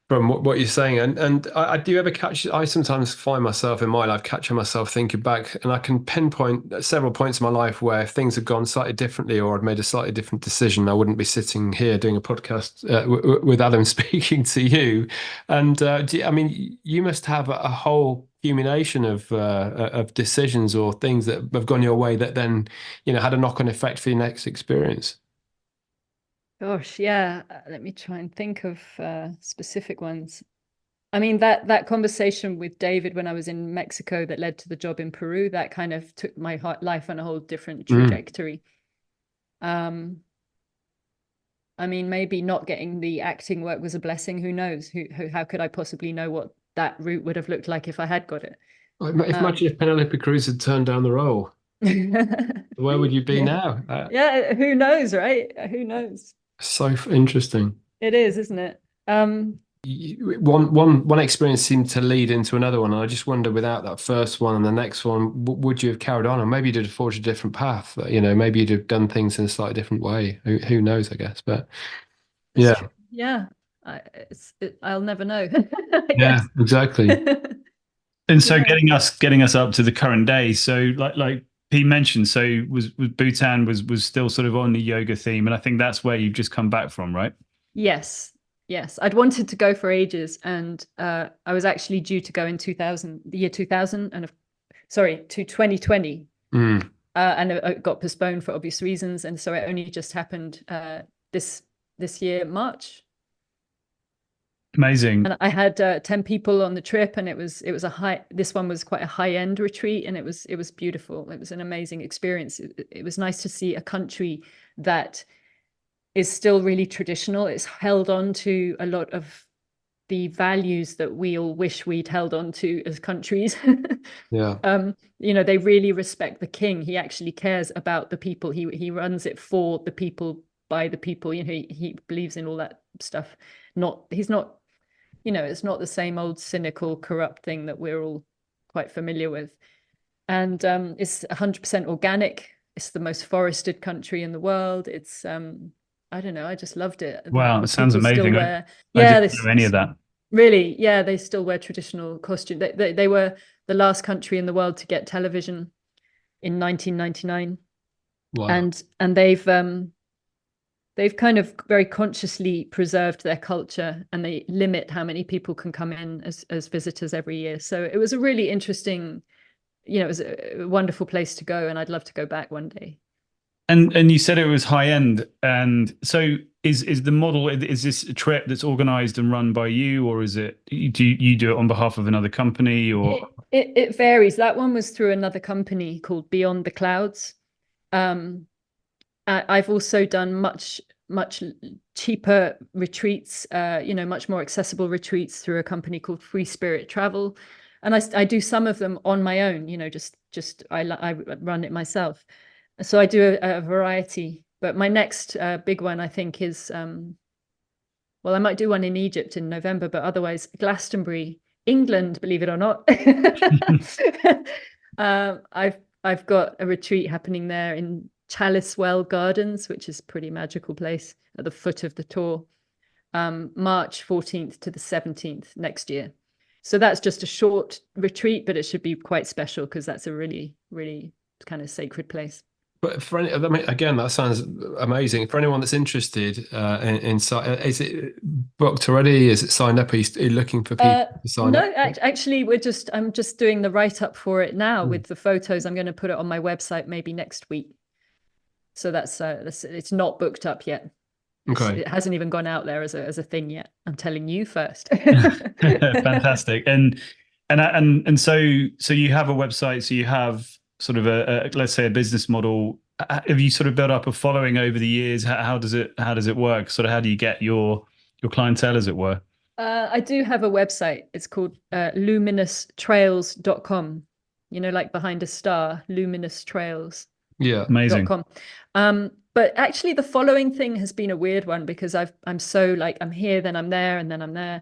what you're saying. And I do ever I sometimes find myself in my life catching myself thinking back, and I can pinpoint several points in my life where if things had gone slightly differently or I'd made a slightly different decision, I wouldn't be sitting here doing a podcast with Adam speaking to you. And I mean, you must have a whole accumulation of decisions or things that have gone your way that then, had a knock-on effect for your next experience. Gosh, yeah. Let me try and think of specific ones. I mean, that conversation with David when I was in Mexico that led to the job in Peru, that kind of took my life on a whole different trajectory. I mean, maybe not getting the acting work was a blessing. Who knows? How could I possibly know what that route would have looked like if I had got it? Imagine if Penelope Cruz had turned down the role. Where would you be now? Yeah, who knows, right? Who knows? So interesting. It is, isn't it? One experience seemed to lead into another one, and I just wonder, without that first one and the next one, would you have carried on, or maybe you'd have forged a different path? Maybe you'd have done things in a slightly different way. Who knows? I guess, but yeah, I'll never know. Yeah, exactly. And so getting us up to the current day. So like he mentioned, so was Bhutan was still sort of on the yoga theme, and I think that's where you've just come back from, right? Yes. I'd wanted to go for ages, and I was actually due to go in the year 2000, and to 2020, and it got postponed for obvious reasons, and so it only just happened this year, March. Amazing. And I had 10 people on the trip, and this one was quite a high-end retreat, and it was beautiful. It was an amazing experience. It was nice to see a country that is still really traditional. It's held on to a lot of the values that we all wish we'd held on to as countries. Yeah. They really respect the king. He actually cares about the people. He runs it for the people, by the people. He believes in all that stuff. He's not, it's not the same old cynical, corrupt thing that we're all quite familiar with. And it's 100% organic. It's the most forested country in the world. It's I don't know, I just loved it. Wow, it sounds amazing. I didn't know any of that. Really, yeah, they still wear traditional costume. They were the last country in the world to get television in 1999. Wow. And they've kind of very consciously preserved their culture, and they limit how many people can come in as visitors every year. So it was a really interesting, it was a wonderful place to go, and I'd love to go back one day. And you said it was high end, and so is the model, is this a trip that's organized and run by you, or is it do you do it on behalf of another company, or it varies? That one was through another company called Beyond the Clouds. I've also done much cheaper retreats, much more accessible retreats through a company called Free Spirit Travel, and I do some of them on my own. Just I run it myself. So I do a variety, but my next big one, I think, is Well, I might do one in Egypt in November, but otherwise Glastonbury, England, believe it or not. I've got a retreat happening there in Chalicewell Gardens, which is a pretty magical place at the foot of the Tor, March 14th to the 17th next year. So that's just a short retreat, but it should be quite special because that's a really, really kind of sacred place. But for any, I mean, again, that sounds amazing. For anyone that's interested in is it booked already? Is it signed up? Are you looking for people to sign up? No, actually, I'm just doing the write-up for it now with the photos. I'm going to put it on my website maybe next week. So that's it's not booked up yet. Okay. It hasn't even gone out there as a thing yet. I'm telling you first. Fantastic. And so you have a website, so you have sort of a let's say a business model. Have you sort of built up a following over the years? How does it work? Sort of how do you get your clientele, as it were? I do have a website. It's called luminoustrails.com. You know, like behind a star, luminous trails. Yeah, amazing. But actually the following thing has been a weird one because I'm so like, I'm here, then I'm there, and then I'm there.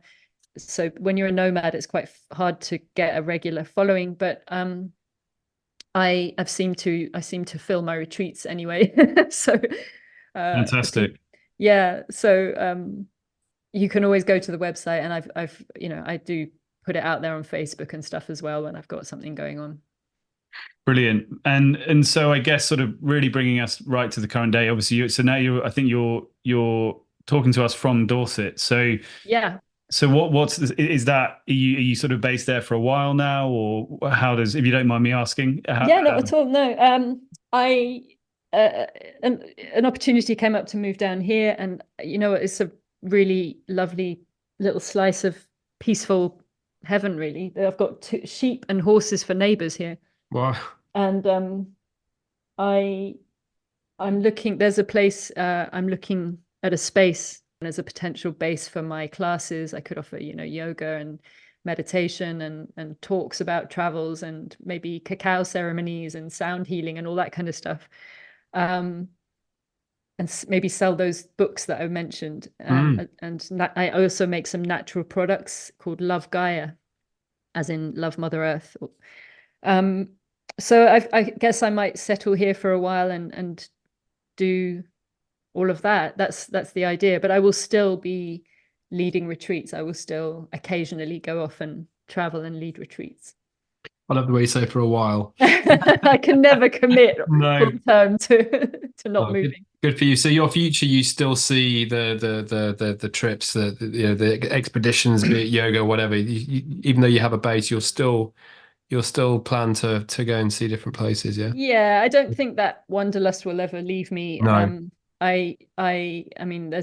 So when you're a nomad, it's quite hard to get a regular following, but I seem to fill my retreats anyway. So fantastic. So you can always go to the website, and I've I do put it out there on Facebook and stuff as well when I've got something going on. Brilliant. And so I guess sort of really bringing us right to the current day. Obviously, I think you're talking to us from Dorset. So yeah. So is that? Are you sort of based there for a while now, or how does, if you don't mind me asking? Yeah, not at all. No, an opportunity came up to move down here, and it's a really lovely little slice of peaceful heaven. Really, I've got sheep and horses for neighbours here. Wow. And I'm looking. There's a place. I'm looking at a space as a potential base for my classes. I could offer, yoga and meditation and talks about travels and maybe cacao ceremonies and sound healing and all that kind of stuff. And maybe sell those books that I mentioned. And I also make some natural products called Love Gaia, as in Love Mother Earth. So I guess I might settle here for a while and do all of that. That's the idea. But I will still be leading retreats. I will still occasionally go off and travel and lead retreats. I love the way you say for a while. I can never commit full term to not moving. Good for you. So your future, you still see the trips, the expeditions, be it yoga, whatever. Even though you have a base, you'll still plan to go and see different places. Yeah, I don't think that wanderlust will ever leave me. No. I mean,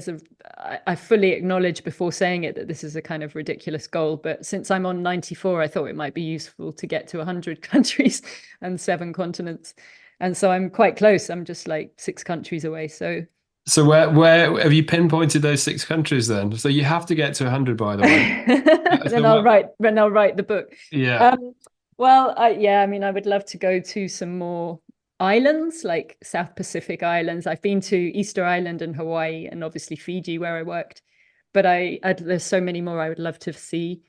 I fully acknowledge before saying it that this is a kind of ridiculous goal, but since I'm on 94, I thought it might be useful to get to 100 countries and 7 continents, and so I'm quite close. I'm just like 6 countries away. So where have you pinpointed those 6 countries then? So you have to get to 100, by the way. Then I'll write the book. Yeah. Well, I mean, I would love to go to some more islands, like South Pacific islands. I've been to Easter Island and Hawaii, and obviously Fiji, where I worked. But there's so many more I would love to see.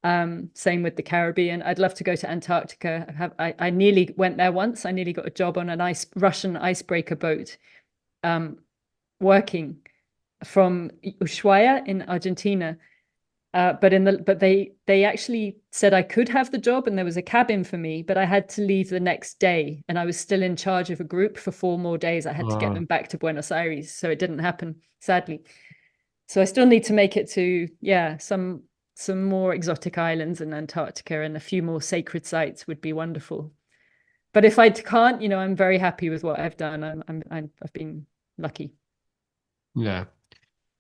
Same with the Caribbean. I'd love to go to Antarctica. I nearly went there once. I nearly got a job on an Russian icebreaker boat, working from Ushuaia in Argentina. But they actually said I could have the job, and there was a cabin for me, but I had to leave the next day, and I was still in charge of a group for 4 more days. I had to get them back to Buenos Aires, so it didn't happen, sadly. So I still need to make it to some more exotic islands in Antarctica, and a few more sacred sites would be wonderful. But if I can't, I'm very happy with what I've done. I've been lucky. Yeah.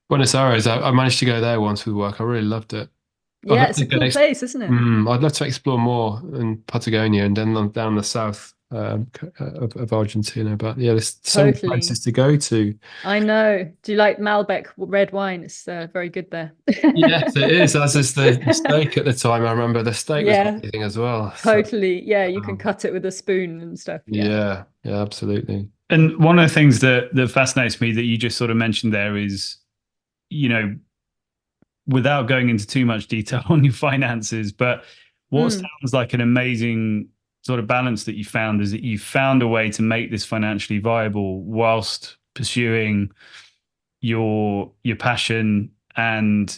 Buenos Aires, I managed to go there once with work. I really loved it. Yeah, it's a cool place, isn't it? I'd love to explore more in Patagonia and then down the south of Argentina. But yeah, there's so many places to go to. I know. Do you like Malbec red wine? It's very good there. Yes, it is. As is the steak at the time. I remember the steak was amazing as well. Totally. Yeah, you can cut it with a spoon and stuff. Yeah, absolutely. And one of the things that fascinates me that you just sort of mentioned there is, without going into too much detail on your finances, but what Mm. sounds like an amazing sort of balance that you found is that you found a way to make this financially viable whilst pursuing your passion. And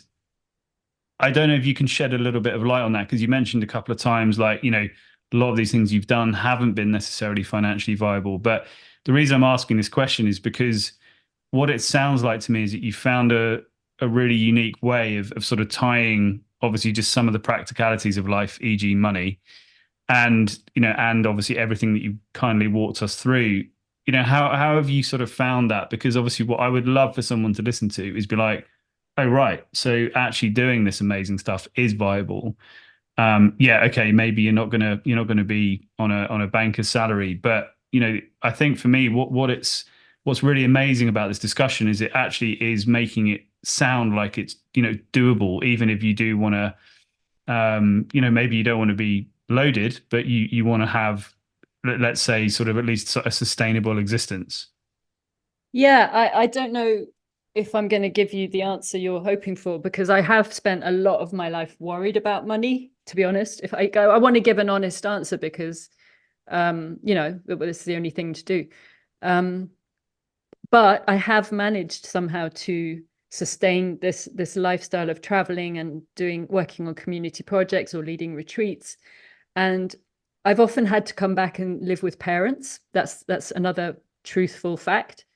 I don't know if you can shed a little bit of light on that, because you mentioned a couple of times, like, you know, a lot of these things you've done haven't been necessarily financially viable. But the reason I'm asking this question is because what it sounds like to me is that you found a really unique way of sort of tying, obviously, just some of the practicalities of life, e.g. money, and, you know, and obviously everything that you kindly walked us through. You know, how have you sort of found that? Because obviously what I would love for someone to listen to is be like, oh, right, so actually doing this amazing stuff is viable. Yeah, okay, maybe you're not gonna be on a banker's salary, but, you know, I think for me, what's really amazing about this discussion is it actually is making it sound like it's, you know, doable, even if you do want to, you know, maybe you don't want to be loaded, but you want to have, let's say, sort of at least a sustainable existence. Yeah, I don't know if I'm going to give you the answer you're hoping for, because I have spent a lot of my life worried about money, to be honest. If I want to give an honest answer, because, you know, this is the only thing to do. But I have managed somehow to sustain this lifestyle of traveling and working on community projects or leading retreats. And I've often had to come back and live with parents. That's another truthful fact.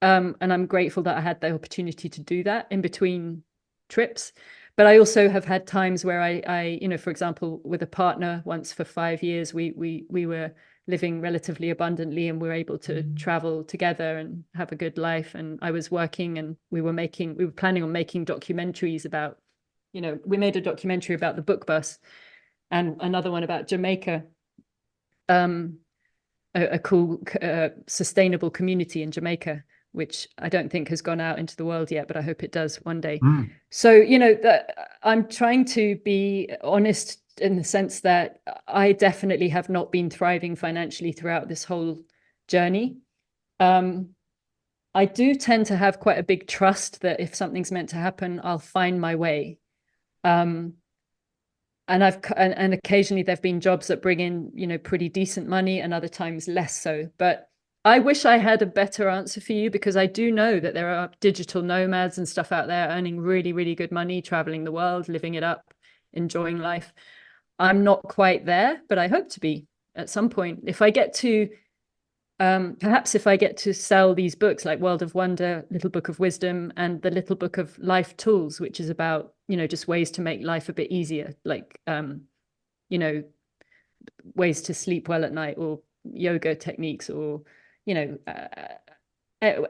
And I'm grateful that I had the opportunity to do that in between trips. But I also have had times where I, you know, for example, with a partner once for 5 years, we were living relatively abundantly and we were able to travel together and have a good life. And I was working, and we were planning on making documentaries about, you know, we made a documentary about the book bus and another one about Jamaica, a cool sustainable community in Jamaica, which I don't think has gone out into the world yet, but I hope it does one day. So, you know, I'm trying to be honest in the sense that I definitely have not been thriving financially throughout this whole journey. I do tend to have quite a big trust that if something's meant to happen, I'll find my way. And occasionally there've been jobs that bring in, you know, pretty decent money, and other times less so. But I wish I had a better answer for you, because I do know that there are digital nomads and stuff out there earning really, really good money, traveling the world, living it up, enjoying life. I'm not quite there, but I hope to be at some point. If I get to, perhaps if I get to sell these books like World of Wonder, Little Book of Wisdom, and the Little Book of Life Tools, which is about, you know, just ways to make life a bit easier, like, you know, ways to sleep well at night, or yoga techniques, or, you know,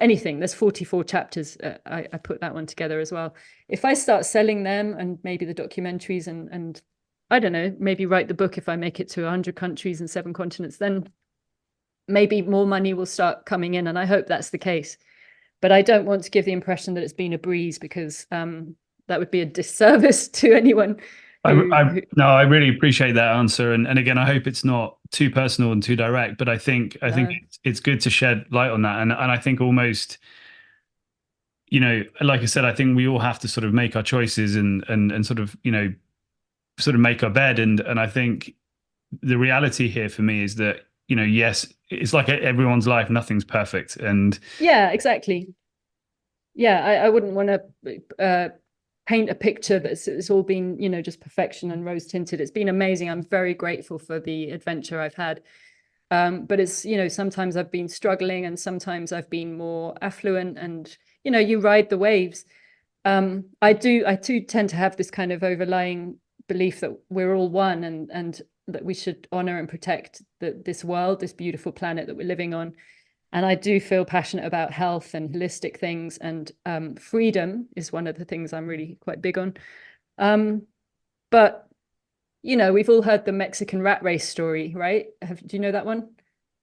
anything. There's 44 chapters. I put that one together as well. If I start selling them, and maybe the documentaries, and I don't know, maybe write the book, if I make it to 100 countries and 7 continents, then maybe more money will start coming in. And I hope that's the case. But I don't want to give the impression that it's been a breeze, because that would be a disservice to anyone. No, I really appreciate that answer. And again, I hope it's not too personal and too direct, but I think it's good to shed light on that. And I think almost, you know, like I said, I think we all have to sort of make our choices and sort of, you know, sort of make our bed. And I think the reality here for me is that, you know, yes, it's like everyone's life, nothing's perfect. And yeah, exactly. Yeah, I wouldn't want to paint a picture that it's all been, you know, just perfection and rose tinted. It's been amazing. I'm very grateful for the adventure I've had. But it's, you know, sometimes I've been struggling and sometimes I've been more affluent, and, you know, you ride the waves. I do tend to have this kind of overlying belief that we're all one, and that we should honor and protect this world, this beautiful planet that we're living on. And I do feel passionate about health and holistic things, and freedom is one of the things I'm really quite big on. But, you know, we've all heard the Mexican rat race story, right? Do you know that one?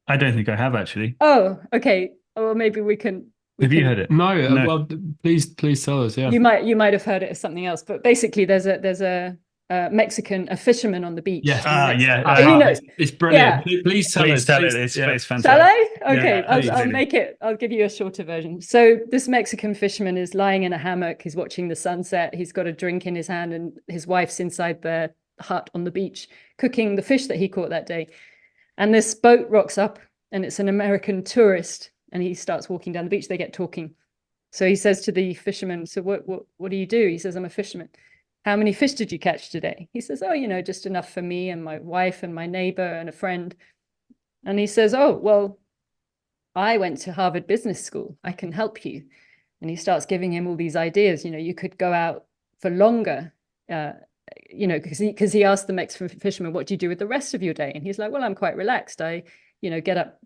I don't think I have, actually. Oh, okay. Or maybe we can. Have you heard it? No. No. Well, please tell us. Yeah. You might have heard it as something else, but basically there's a a fisherman on the beach. Yes. He knows. It's brilliant. Yeah. Please tell Please us. tell it. It's fantastic. Shall I? Okay, Yeah, I'll absolutely. make it. I'll give you a shorter version. So this Mexican fisherman is lying in a hammock. He's watching the sunset. He's got a drink in his hand, and his wife's inside their hut on the beach cooking the fish that he caught that day. And this boat rocks up, and it's an American tourist, and he starts walking down the beach. They get talking. So he says to the fisherman, "So what do you do?" He says, "I'm a fisherman." "How many fish did you catch today?" He says, "Oh, just enough for me and my wife and my neighbor and a friend." And he says, "Oh, well, I went to Harvard Business School. I can help you." And he starts giving him all these ideas. You could go out for longer, because he asked the Mexican fisherman, "What do you do with the rest of your day?" And he's like, "Well, I'm quite relaxed. I, get up,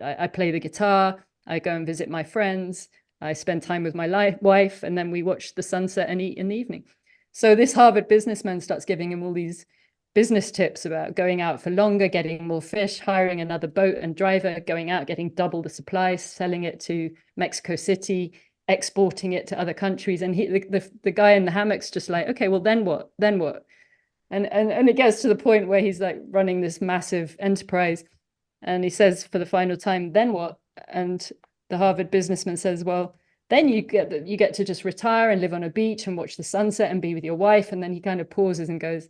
I play the guitar, I go and visit my friends, I spend time with my wife, and then we watch the sunset and eat in the evening." So this Harvard businessman starts giving him all these business tips about going out for longer, getting more fish, hiring another boat and driver, going out, getting double the supply, selling it to Mexico City, exporting it to other countries. And the guy in the hammock's just like, "Okay, well, then what? Then what?" And it gets to the point where he's like running this massive enterprise. And he says for the final time, "Then what?" And the Harvard businessman says, "Well, then you get to just retire and live on a beach and watch the sunset and be with your wife." And then he kind of pauses and goes,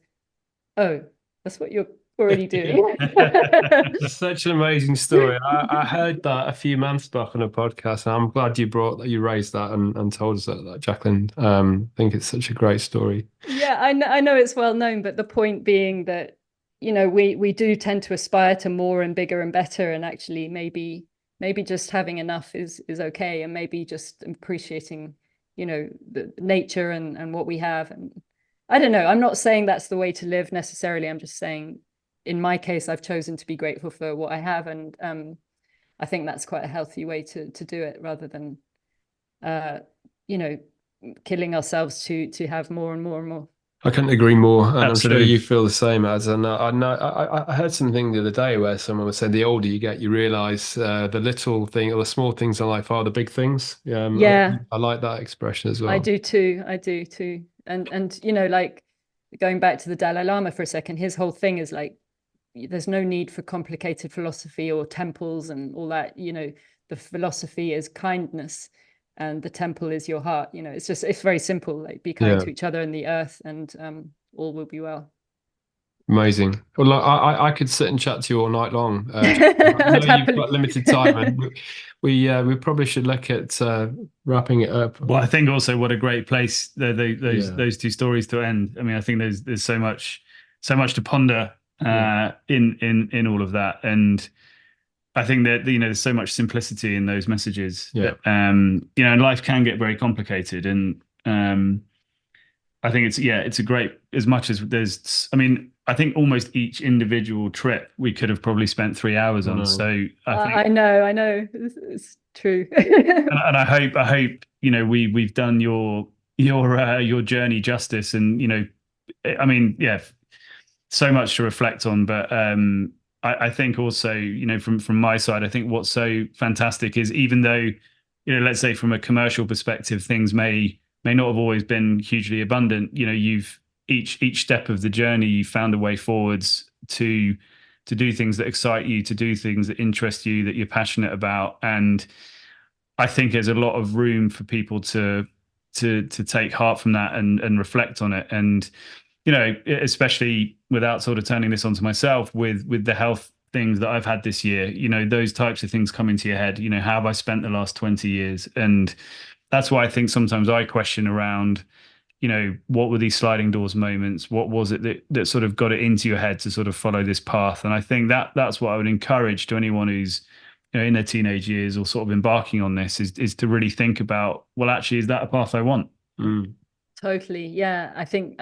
"Oh, that's what you're already doing." It's such an amazing story. I heard that a few months back on a podcast, and I'm glad you raised that and told us that, Jacqueline. I think it's such a great story. Yeah, I know it's well known, but the point being that, we do tend to aspire to more and bigger and better, and actually maybe just having enough is okay, and maybe just appreciating, the nature and what we have. And I don't know, I'm not saying that's the way to live necessarily. I'm just saying, in my case, I've chosen to be grateful for what I have, and I think that's quite a healthy way to do it, rather than killing ourselves to have more and more and more. I couldn't agree more, and Absolutely. I'm sure you feel the same. As and I know, I heard something the other day where someone was saying the older you get, you realize the little thing or the small things in life are the big things. Yeah, I like that expression as well. I do too. And like, going back to the Dalai Lama for a second, his whole thing is like, there's no need for complicated philosophy or temples and all that. The philosophy is kindness, and the temple is your heart. It's very simple. Like, be kind to each other and the earth, and all will be well. Amazing. Well, I could sit and chat to you all night long. I know you've got limited time, and we probably should look at wrapping it up. Well, I think also what a great place those two stories to end. I mean, I think there's so much to ponder in all of that, and I think that there's so much simplicity in those messages. Yeah. That, and life can get very complicated, and I think it's a great, as much as there's. I mean, I think almost each individual trip we could have probably spent 3 hours on. So I know it's true. and I hope we've done your journey justice, and I mean, so much to reflect on, but I think also, from my side, I think what's so fantastic is, even though, let's say from a commercial perspective, things may not have always been hugely abundant, you've each step of the journey, you found a way forwards to do things that excite you, to do things that interest you, that you're passionate about. And I think there's a lot of room for people to take heart from that and reflect on it. And especially without sort of turning this onto myself, with the health things that I've had this year, those types of things come into your head. How have I spent the last 20 years? And that's why I think sometimes I question around, what were these sliding doors moments? What was it that sort of got it into your head to sort of follow this path? And I think that's what I would encourage to anyone who's in their teenage years or sort of embarking on this, is to really think about, well, actually, is that a path I want? Totally. Yeah. I think,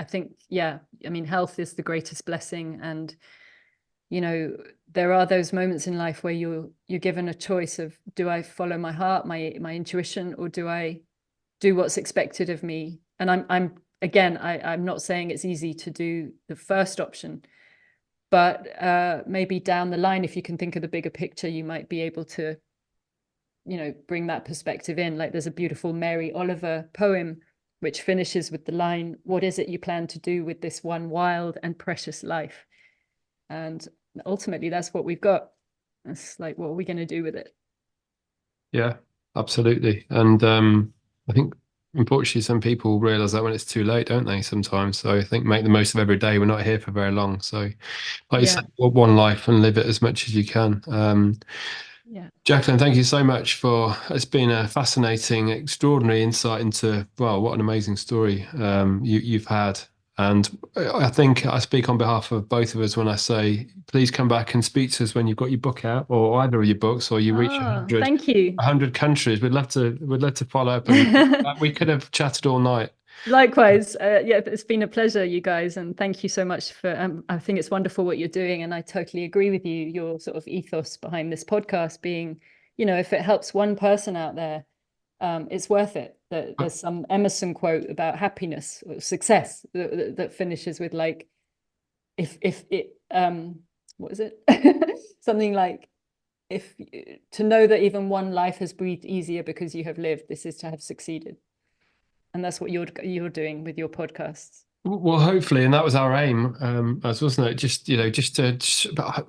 yeah. I mean, health is the greatest blessing. And, there are those moments in life where you're given a choice of, do I follow my heart, my intuition, or do I do what's expected of me? And I'm not saying it's easy to do the first option, but maybe down the line, if you can think of the bigger picture, you might be able to, bring that perspective in. Like, there's a beautiful Mary Oliver poem which finishes with the line, "What is it you plan to do with this one wild and precious life?" And ultimately, that's what we've got. It's like, what are we going to do with it? Yeah, absolutely. And I think unfortunately some people realize that when it's too late, don't they, sometimes? So I think make the most of every day. We're not here for very long. So like you said, one life and live it as much as you can. Yeah. Jacqueline, thank you so much it's been a fascinating, extraordinary insight into, well, what an amazing story you've had. And I think I speak on behalf of both of us when I say, please come back and speak to us when you've got your book out, or either of your books, or you reach 100, thank you. 100 countries. We'd love to follow up, and we could have chatted all night. Likewise. Yeah, it's been a pleasure, you guys, and thank you so much for I think it's wonderful what you're doing, and I totally agree with you. Your sort of ethos behind this podcast being, if it helps one person out there, it's worth it. There's some Emerson quote about happiness or success that finishes with like, if it what is it? Something like, if to know that even one life has breathed easier because you have lived, this is to have succeeded. And that's what you're doing with your podcasts. Well, hopefully, and that was our aim, wasn't it? Just to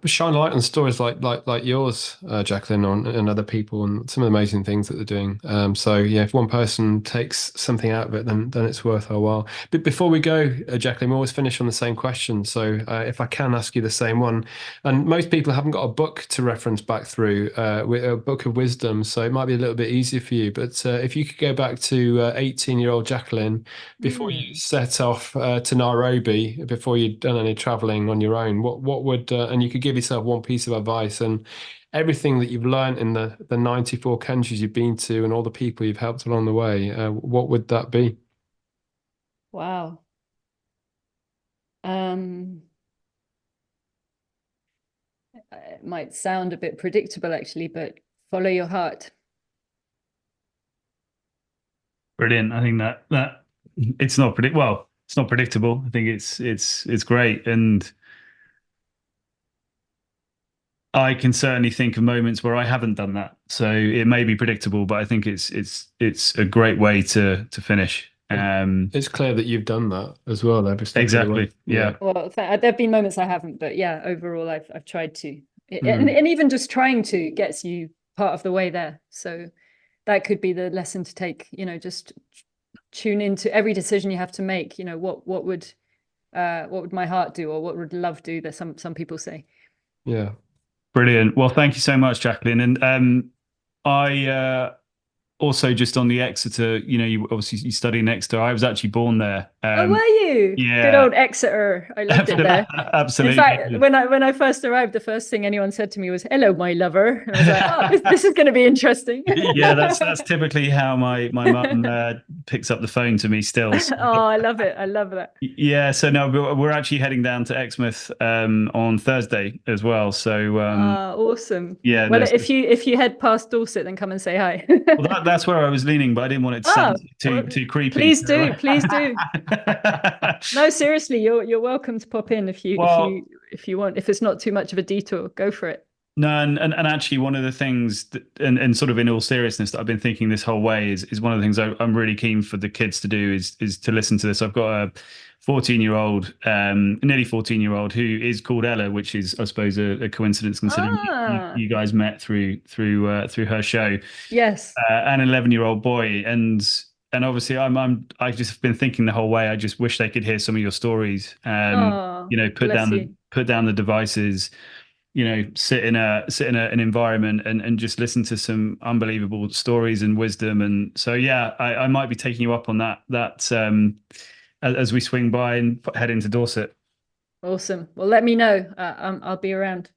shine a light on stories like yours, Jacqueline, and other people, and some of the amazing things that they're doing. So yeah, if one person takes something out of it, then it's worth our while. But before we go, Jacqueline, we always finish on the same question. So if I can ask you the same one, and most people haven't got a book to reference back through, with a book of wisdom, so it might be a little bit easier for you. But if you could go back to 18-year-old Jacqueline before you set off to Nairobi, before you'd done any traveling on your own, what would and you could give yourself one piece of advice, and everything that you've learned in the 94 countries you've been to and all the people you've helped along the way, what would that be? Wow. It might sound a bit predictable actually, but follow your heart. Brilliant. I think that it's not it's not predictable. I think it's great, and I can certainly think of moments where I haven't done that. So it may be predictable, but I think it's a great way to finish. It's clear that you've done that as well, though. Exactly. Yeah. Well, there've been moments I haven't, but yeah, overall, I've tried to, and even just trying to gets you part of the way there. So that could be the lesson to take. Just tune into every decision you have to make. What would my heart do, or what would love do? That some people say. Yeah. Brilliant. Well, thank you so much, Jacqueline. And I also, just on the Exeter, you obviously you study in Exeter. I was actually born there. Oh, were you? Yeah. Good old Exeter. I loved it there. Absolutely. In fact, when I first arrived, the first thing anyone said to me was, "Hello, my lover." And I was like, "Oh, this is going to be interesting." Yeah, that's typically how my mum picks up the phone to me still. So. Oh, I love it. I love that. Yeah. So no, we're actually heading down to Exmouth on Thursday as well. So awesome. Yeah. Well, if you head past Dorset, then come and say hi. Well, that's where I was leaning, but I didn't want it to sound too creepy. Please do. No, seriously, you're welcome to pop in if you want. If it's not too much of a detour, go for it. No, and actually, one of the things and sort of in all seriousness that I've been thinking this whole way is one of the things I'm really keen for the kids to do is to listen to this. I've got a 14-year-old, nearly 14-year-old who is called Ella, which is, I suppose, a coincidence considering you guys met through her show. Yes. And an 11-year-old boy, and obviously I've just been thinking the whole way. I just wish they could hear some of your stories. Put down the devices. Sit in an environment and just listen to some unbelievable stories and wisdom. And so, yeah, I might be taking you up on that as we swing by and head into Dorset. Awesome. Well, let me know. I'll be around.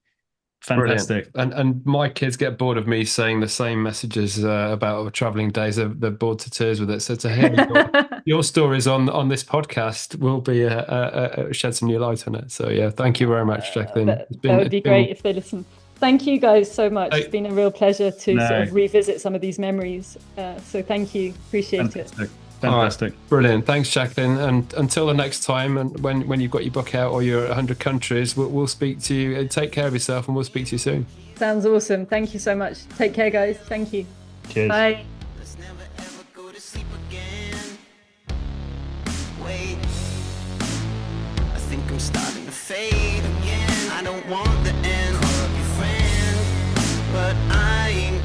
Fantastic. Brilliant. And my kids get bored of me saying the same messages about our traveling days. They're bored to tears with it. So to hear your stories on this podcast will be shed some new light on it. So yeah, thank you very much, Jacqueline. That would be great if they listen. Thank you guys so much. It's been a real pleasure to sort of revisit some of these memories. So thank you. Appreciate it. Fantastic. Right. Brilliant. Thanks, Jacqueline. And until the next time, and when you've got your book out or you're at 100 countries, we'll speak to you. Take care of yourself, and we'll speak to you soon. Sounds awesome. Thank you so much. Take care, guys. Thank you. Cheers. Bye. Let's never ever go to sleep again. starting to fade again. I don't want the end. Call up your friend, but I ain't